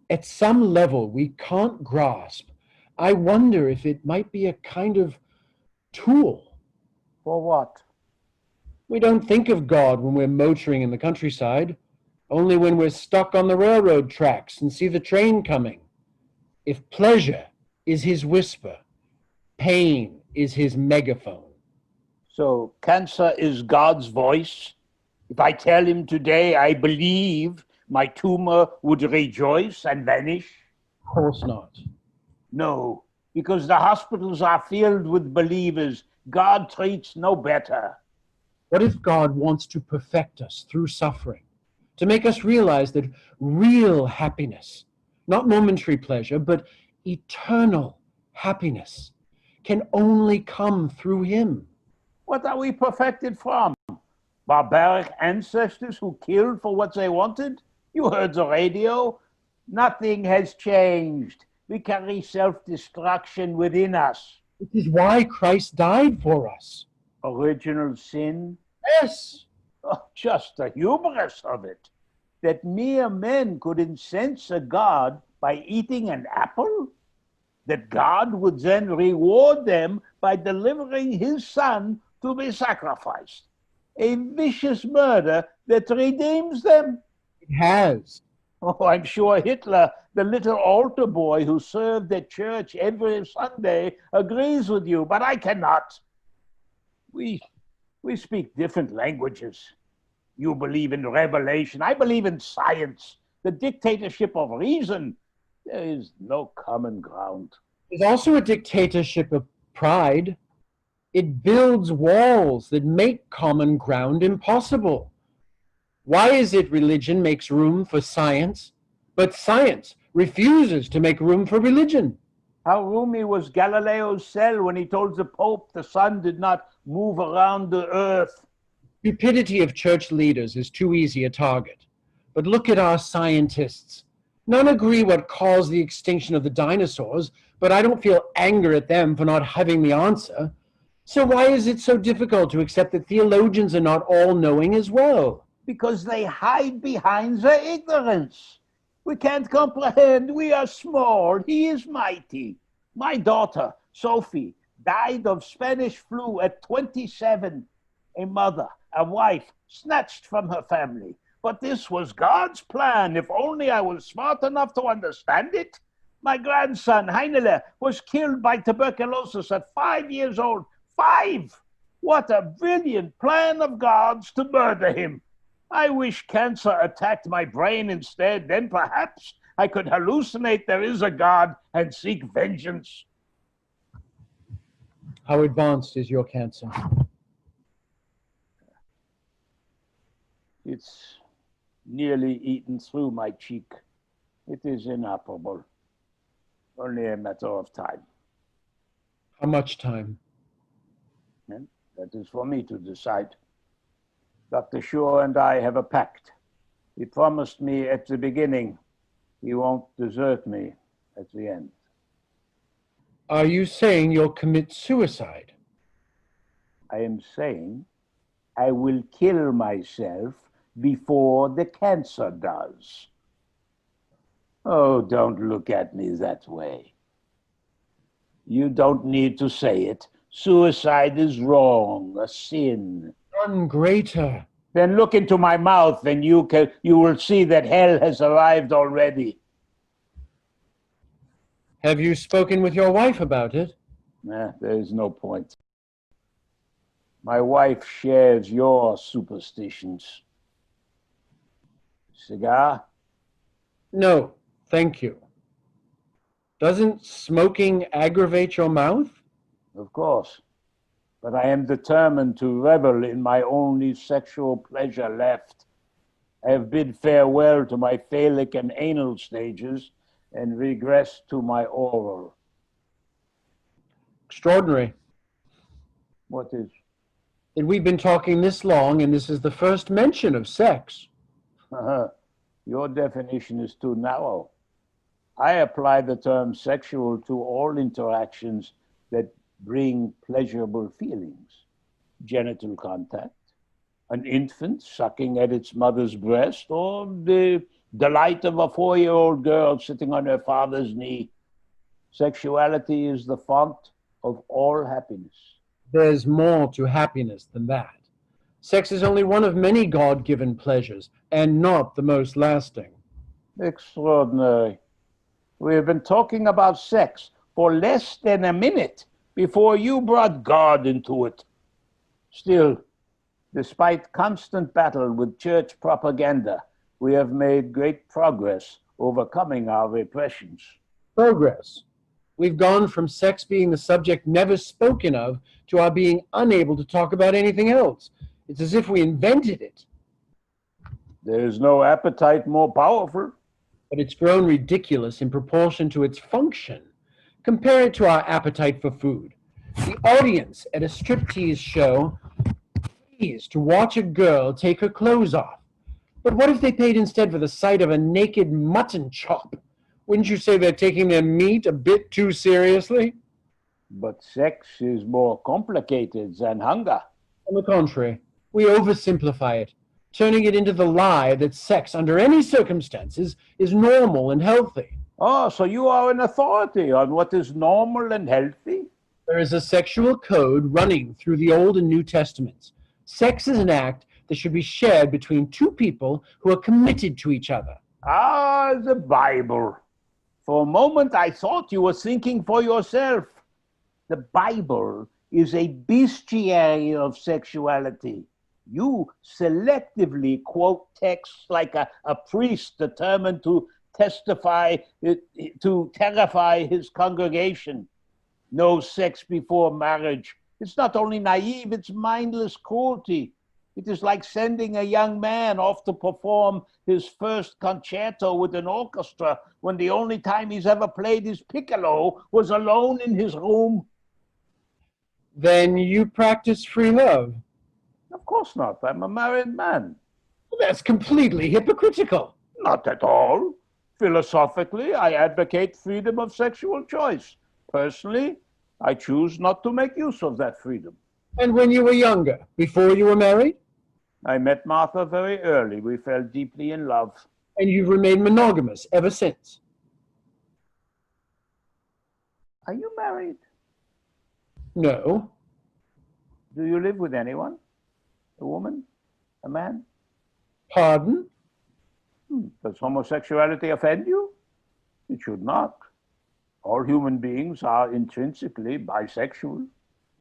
At some level we can't grasp. I wonder if it might be a kind of tool. For what? We don't think of God when we're motoring in the countryside, only when we're stuck on the railroad tracks and see the train coming. If pleasure is his whisper, pain is his megaphone. So cancer is God's voice? If I tell him today I believe, my tumor would rejoice and vanish? Of course not. No, because the hospitals are filled with believers. God treats no better. What if God wants to perfect us through suffering, to make us realize that real happiness, not momentary pleasure, but eternal happiness, can only come through him? What are we perfected from? Barbaric ancestors who killed for what they wanted? You heard the radio. Nothing has changed. We carry self-destruction within us. This is why Christ died for us. Original sin? Yes. Oh, just the hubris of it. That mere men could incense a god by eating an apple? That God would then reward them by delivering his son to be sacrificed. A vicious murder that redeems them. It has. Oh, I'm sure Hitler, the little altar boy who served at church every Sunday, agrees with you, but I cannot. We speak different languages. You believe in revelation. I believe in science, the dictatorship of reason. There is no common ground. There's also a dictatorship of pride. It builds walls that make common ground impossible. Why is it religion makes room for science, but science refuses to make room for religion? How roomy was Galileo's cell when he told the Pope the sun did not move around the earth? Stupidity of church leaders is too easy a target. But look at our scientists. None agree what caused the extinction of the dinosaurs, but I don't feel anger at them for not having the answer. So why is it so difficult to accept that theologians are not all-knowing as well? Because they hide behind their ignorance. We can't comprehend. We are small. He is mighty. My daughter, Sophie, died of Spanish flu at 27. A mother, a wife, snatched from her family. But this was God's plan, if only I was smart enough to understand it. My grandson, Heinele, was killed by tuberculosis at 5 years old. 5! What a brilliant plan of God's to murder him. I wish cancer attacked my brain instead. Then perhaps I could hallucinate there is a God and seek vengeance. How advanced is your cancer? It's nearly eaten through my cheek. It is inoperable. Only a matter of time. How much time? And that is for me to decide. Dr. Shaw and I have a pact. He promised me at the beginning he won't desert me at the end. Are you saying you'll commit suicide? I am saying I will kill myself before the cancer does. Oh, don't look at me that way. You don't need to say it. Suicide is wrong, a sin. None greater. Then look into my mouth and you will see that hell has arrived already. Have you spoken with your wife about it? There is no point. My wife shares your superstitions. Cigar? No, thank you. Doesn't smoking aggravate your mouth? Of course. But I am determined to revel in my only sexual pleasure left. I have bid farewell to my phallic and anal stages and regress to my oral. Extraordinary. What is? That we've been talking this long and this is the first mention of sex. Your definition is too narrow. I apply the term sexual to all interactions that bring pleasurable feelings. Genital contact, an infant sucking at its mother's breast, or the delight of a 4-year-old girl sitting on her father's knee. Sexuality is the font of all happiness. There's more to happiness than that. Sex is only one of many God-given pleasures, and not the most lasting. Extraordinary. We have been talking about sex for less than a minute before you brought God into it. Still, despite constant battle with church propaganda, we have made great progress overcoming our repressions. Progress. We've gone from sex being the subject never spoken of to our being unable to talk about anything else. It's as if we invented it. There is no appetite more powerful. But it's grown ridiculous in proportion to its function. Compare it to our appetite for food. The audience at a striptease show pays to watch a girl take her clothes off. But what if they paid instead for the sight of a naked mutton chop? Wouldn't you say they're taking their meat a bit too seriously? But sex is more complicated than hunger. On the contrary, we oversimplify it, turning it into the lie that sex, under any circumstances, is normal and healthy. Oh, so you are an authority on what is normal and healthy? There is a sexual code running through the Old and New Testaments. Sex is an act that should be shared between two people who are committed to each other. Ah, the Bible. For a moment, I thought you were thinking for yourself. The Bible is a bestiary of sexuality. You selectively quote texts like a priest determined to terrify his congregation. No sex before marriage. It's not only naive, it's mindless cruelty. It is like sending a young man off to perform his first concerto with an orchestra when the only time he's ever played his piccolo was alone in his room. Then you practice free love. Of course not. I'm a married man. That's completely hypocritical. Not at all. Philosophically, I advocate freedom of sexual choice. Personally, I choose not to make use of that freedom. And when you were younger, before you were married? I met Martha very early. We fell deeply in love. And you've remained monogamous ever since? Are you married? No. Do you live with anyone? A woman? A man? Pardon? Does homosexuality offend you? It should not. All human beings are intrinsically bisexual.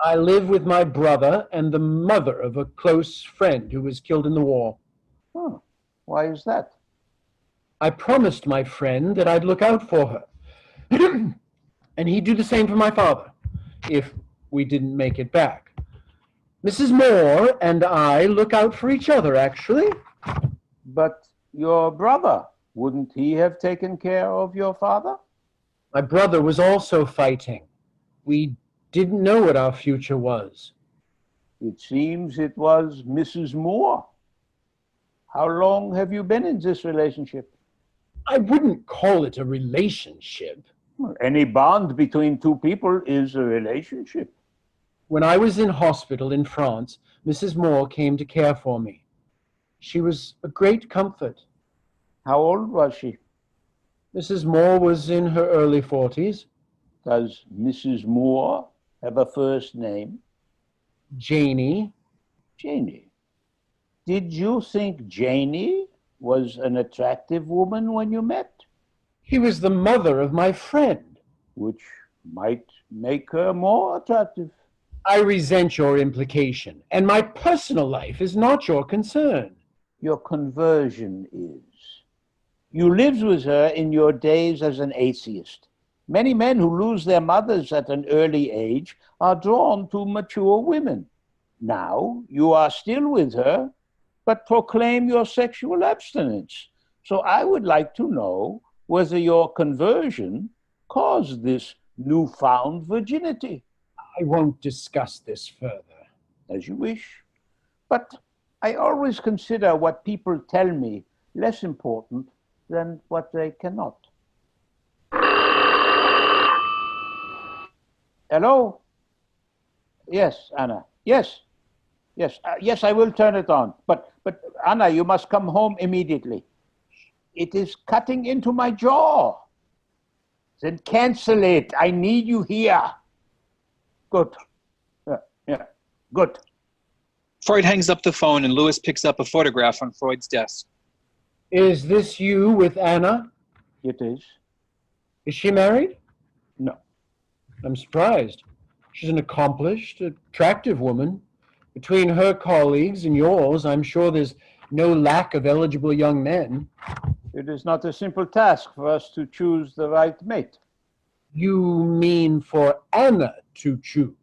I live with my brother and the mother of a close friend who was killed in the war. Oh, why is that? I promised my friend that I'd look out for her. And he'd do the same for my father, if we didn't make it back. Mrs. Moore and I look out for each other, actually. But your brother, wouldn't he have taken care of your father? My brother was also fighting. We didn't know what our future was. It seems it was Mrs. Moore. How long have you been in this relationship? I wouldn't call it a relationship. Well, any bond between two people is a relationship. When I was in hospital in France, Mrs. Moore came to care for me. She was a great comfort. How old was she? Mrs. Moore was in her early 40s. Does Mrs. Moore have a first name? Janie. Janie. Did you think Janie was an attractive woman when you met? He was the mother of my friend. Which might make her more attractive. I resent your implication, and my personal life is not your concern. Your conversion is. You lived with her in your days as an atheist. Many men who lose their mothers at an early age are drawn to mature women. Now you are still with her, but proclaim your sexual abstinence. So I would like to know whether your conversion caused this newfound virginity. I won't discuss this further. As you wish. But I always consider what people tell me less important than what they cannot. Hello? Yes, Anna. Yes. Yes, I will turn it on. But Anna, you must come home immediately. It is cutting into my jaw. Then cancel it. I need you here. Good. Yeah, good. Freud hangs up the phone and Lewis picks up a photograph on Freud's desk. Is this you with Anna? It is. Is she married? No. I'm surprised. She's an accomplished, attractive woman. Between her colleagues and yours, I'm sure there's no lack of eligible young men. It is not a simple task for us to choose the right mate. You mean for Anna to choose?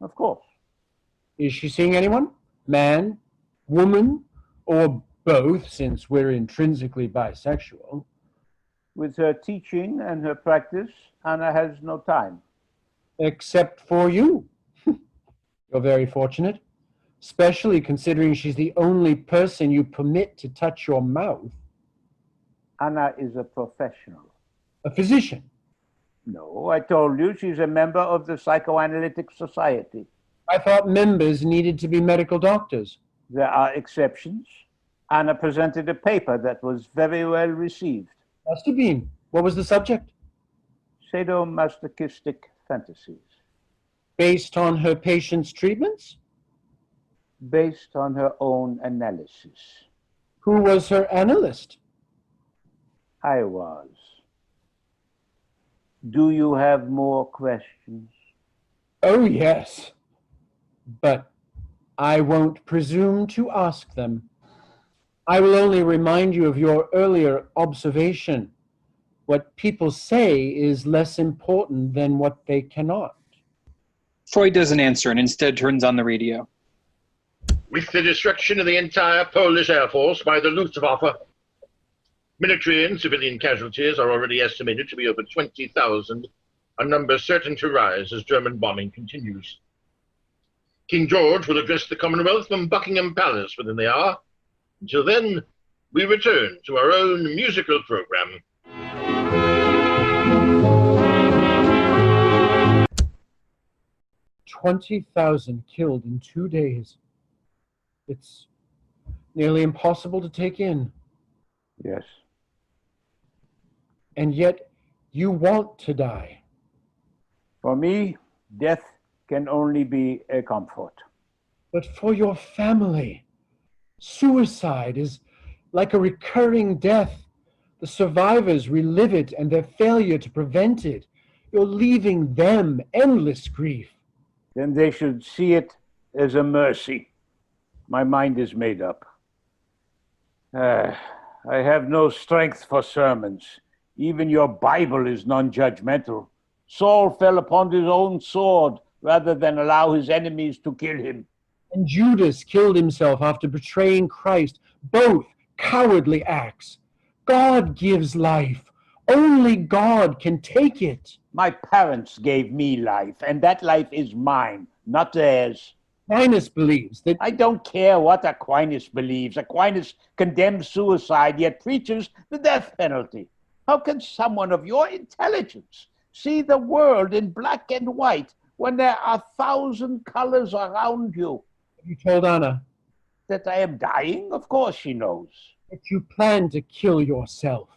Of course. Is she seeing anyone? Man, woman, or both, since we're intrinsically bisexual? With her teaching and her practice, Anna has no time. Except for you. You're very fortunate, especially considering she's the only person you permit to touch your mouth. Anna is a professional. A physician. No, I told you she's a member of the Psychoanalytic Society. I thought members needed to be medical doctors. There are exceptions. Anna presented a paper that was very well received. Must have been. What was the subject? Sadomasochistic fantasies. Based on her patient's treatments? Based on her own analysis. Who was her analyst? I was. Do you have more questions? Oh, yes. But I won't presume to ask them. I will only remind you of your earlier observation. What people say is less important than what they cannot. Freud doesn't answer and instead turns on the radio. With the destruction of the entire Polish Air Force by the Luftwaffe, military and civilian casualties are already estimated to be over 20,000, a number certain to rise as German bombing continues. King George will address the Commonwealth from Buckingham Palace within the hour. Until then, we return to our own musical program. $20,000 killed in 2 days. It's nearly impossible to take in. Yes. And yet, you want to die. For me, death can only be a comfort. But for your family, suicide is like a recurring death. The survivors relive it and their failure to prevent it. You're leaving them endless grief. Then they should see it as a mercy. My mind is made up. I have no strength for sermons. Even your Bible is non-judgmental. Saul fell upon his own sword rather than allow his enemies to kill him. And Judas killed himself after betraying Christ. Both cowardly acts. God gives life. Only God can take it. My parents gave me life, and that life is mine, not theirs. Aquinas believes that... I don't care what Aquinas believes. Aquinas condemns suicide, yet preaches the death penalty. How can someone of your intelligence see the world in black and white when there are 1,000 colors around you? Have you told Anna? That I am dying? Of course she knows. That you plan to kill yourself.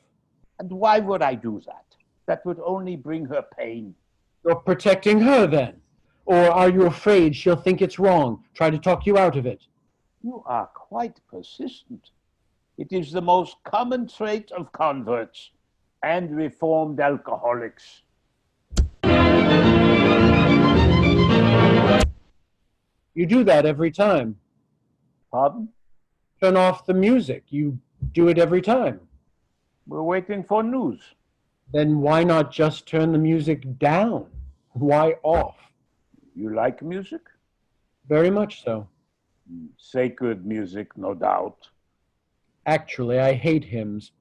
And why would I do that? That would only bring her pain. You're protecting her then? Or are you afraid she'll think it's wrong, try to talk you out of it? You are quite persistent. It is the most common trait of converts and reformed alcoholics. You do that every time. Pardon? Turn off the music. You do it every time. We're waiting for news. Then why not just turn the music down? Why off? You like music? Very much so. Sacred music, no doubt. Actually, I hate hymns.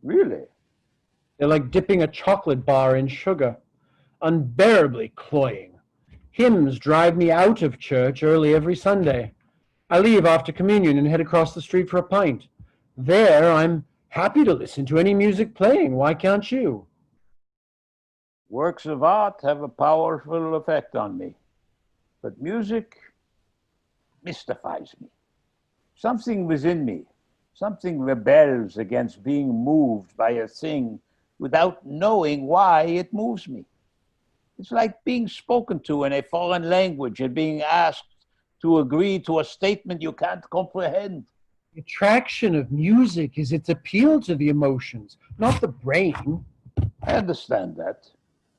Really? They're like dipping a chocolate bar in sugar. Unbearably cloying. Hymns drive me out of church early every Sunday. I leave after communion and head across the street for a pint. There, I'm happy to listen to any music playing. Why can't you? Works of art have a powerful effect on me, but music mystifies me. Something within me, something rebels against being moved by a thing without knowing why it moves me. It's like being spoken to in a foreign language and being asked to agree to a statement you can't comprehend. The attraction of music is its appeal to the emotions, not the brain. I understand that.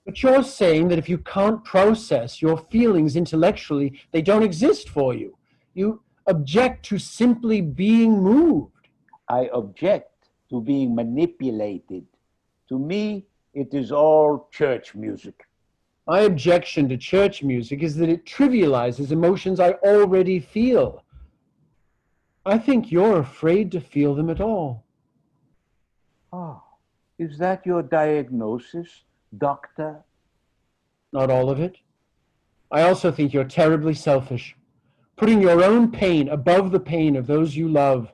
But you're saying that if you can't process your feelings intellectually, they don't exist for you. You object to simply being moved. I object to being manipulated. To me, it is all church music. My objection to church music is that it trivializes emotions I already feel. I think you're afraid to feel them at all. Oh, is that your diagnosis, doctor? Not all of it. I also think you're terribly selfish, putting your own pain above the pain of those you love.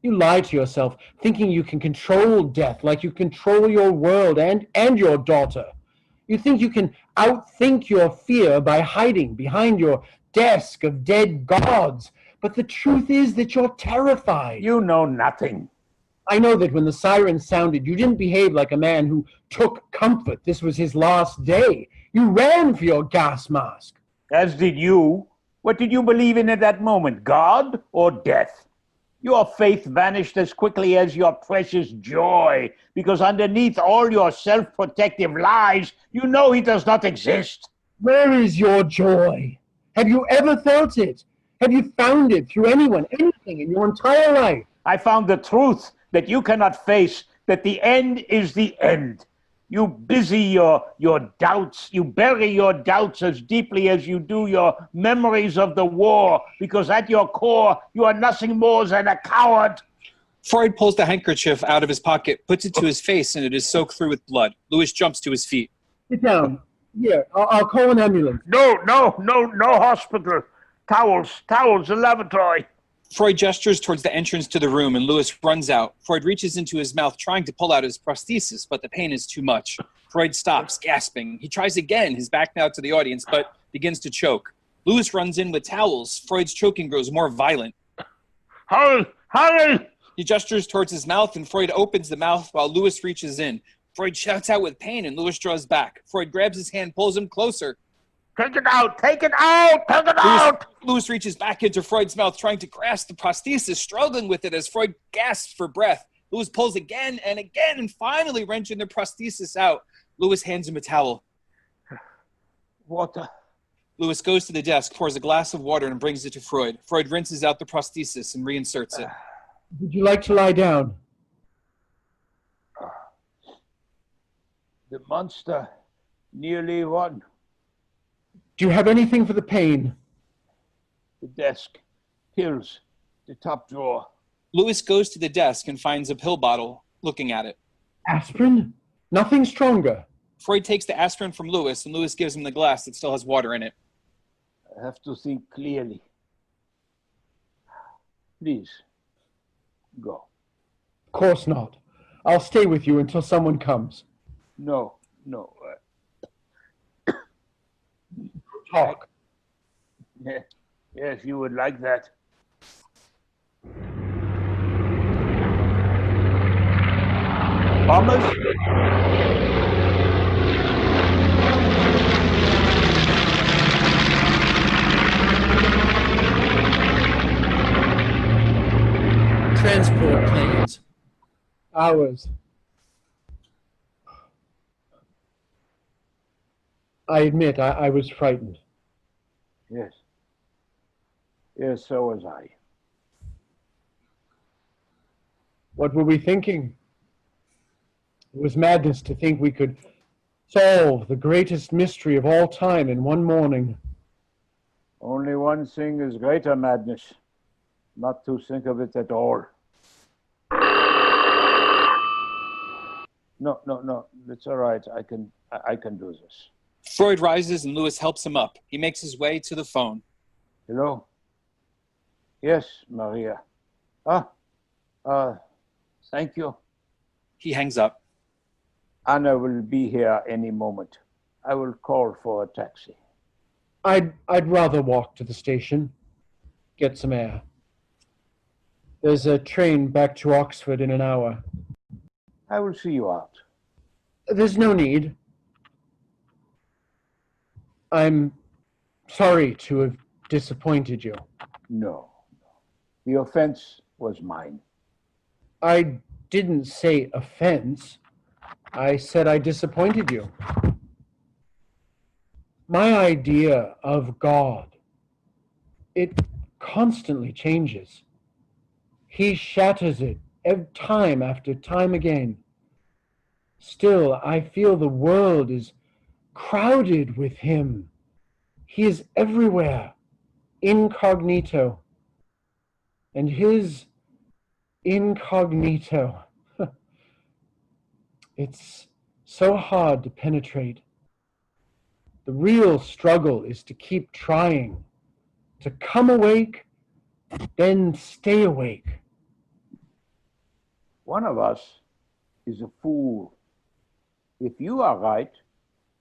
You lie to yourself, thinking you can control death like you control your world and your daughter. You think you can outthink your fear by hiding behind your desk of dead gods. But the truth is that you're terrified. You know nothing. I know that when the siren sounded, you didn't behave like a man who took comfort. This was his last day. You ran for your gas mask. As did you. What did you believe in at that moment, God or death? Your faith vanished as quickly as your precious joy, because underneath all your self-protective lies, you know he does not exist. Where is your joy? Have you ever felt it? Have you found it through anyone, anything in your entire life? I found the truth that you cannot face, that the end is the end. You busy your doubts. You bury your doubts as deeply as you do your memories of the war, because at your core, you are nothing more than a coward. Freud pulls the handkerchief out of his pocket, puts it to his face, and it is soaked through with blood. Lewis jumps to his feet. Sit down. Here, I'll call an ambulance. No hospital. Towels, the lavatory. Freud gestures towards the entrance to the room, and Lewis runs out. Freud reaches into his mouth, trying to pull out his prosthesis, but the pain is too much. Freud stops, gasping. He tries again, his back now to the audience, but begins to choke. Lewis runs in with towels. Freud's choking grows more violent. Hurry! He gestures towards his mouth, and Freud opens the mouth while Lewis reaches in. Freud shouts out with pain, and Lewis draws back. Freud grabs his hand, pulls him closer. Take it out! Lewis reaches back into Freud's mouth, trying to grasp the prosthesis, struggling with it as Freud gasps for breath. Lewis pulls again and finally wrenching the prosthesis out. Lewis hands him a towel. Water. Lewis goes to the desk, pours a glass of water, and brings it to Freud. Freud rinses out the prosthesis and reinserts it. Would you like to lie down? The monster nearly won. Do you have anything for the pain? The desk, pills, the top drawer. Lewis goes to the desk and finds a pill bottle, looking at it. Aspirin? Nothing stronger. Freud takes the aspirin from Lewis, and Lewis gives him the glass that still has water in it. I have to think clearly. Please, go. Of course not. I'll stay with you until someone comes. No. Talk. Yes, you would like that. Bombers? Transport planes. Ours. I admit I was frightened. Yes. Yes, so was I. What were we thinking? It was madness to think we could solve the greatest mystery of all time in one morning. Only one thing is greater madness, not to think of it at all. No, it's all right. I can do this. Freud rises and Lewis helps him up. He makes his way to the phone. Hello? Yes, Maria. Thank you. He hangs up. Anna will be here any moment. I will call for a taxi. I'd rather walk to the station, get some air. There's a train back to Oxford in an hour. I will see you out. There's no need. I'm sorry to have disappointed you. No. The offense was mine. I didn't say offense. I said I disappointed you. My idea of God, it constantly changes. He shatters it time after time again. Still, I feel the world is crowded with him. He is everywhere, incognito. And his incognito, it's so hard to penetrate. The real struggle is to keep trying, to come awake, then stay awake. One of us is a fool. If you are right,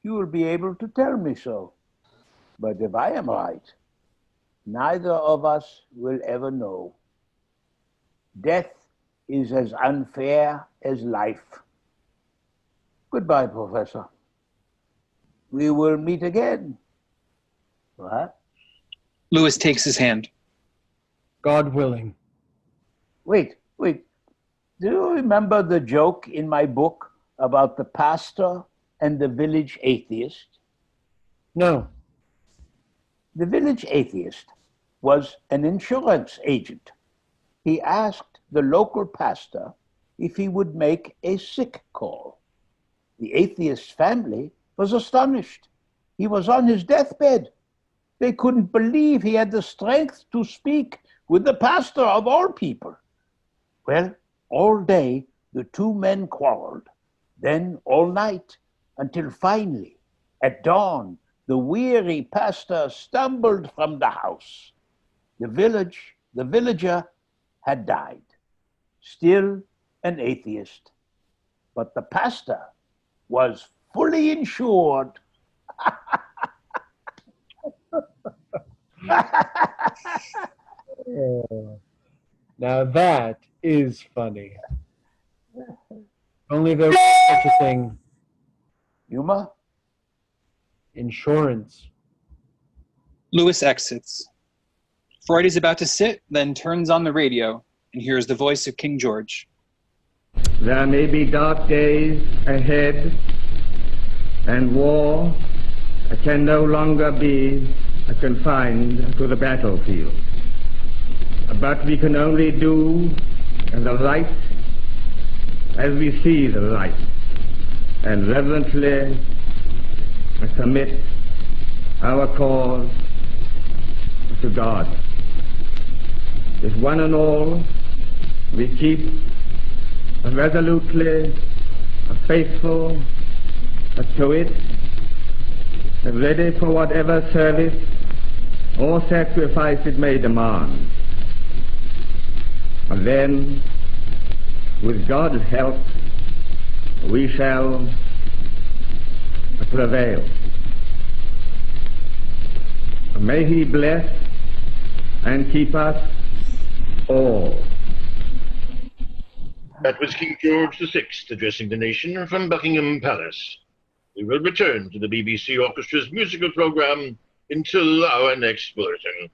you will be able to tell me so. But if I am right, neither of us will ever know. Death is as unfair as life. Goodbye, Professor. We will meet again. What? Lewis takes his hand. God willing. Wait. Do you remember the joke in my book about the pastor and the village atheist? No. The village atheist was an insurance agent. He asked the local pastor if he would make a sick call. The atheist's family was astonished. He was on his deathbed. They couldn't believe he had the strength to speak with the pastor of all people. Well, all day the two men quarreled, then all night, until finally, at dawn, the weary pastor stumbled from the house. The villager had died, still an atheist. But the pastor was fully insured. Now that is funny. Only there was such a thing. Humor? Insurance. Lewis exits. Freud is about to sit, then turns on the radio and hears the voice of King George. There may be dark days ahead, and war can no longer be confined to the battlefield. But we can only do the light as we see the light, and reverently commit our cause to God. If one and all we keep resolutely faithful to it, ready for whatever service or sacrifice it may demand, and then, with God's help, we shall prevail. May He bless and keep us all. That was King George VI addressing the nation from Buckingham Palace. We will return to the BBC Orchestra's musical program until our next bulletin.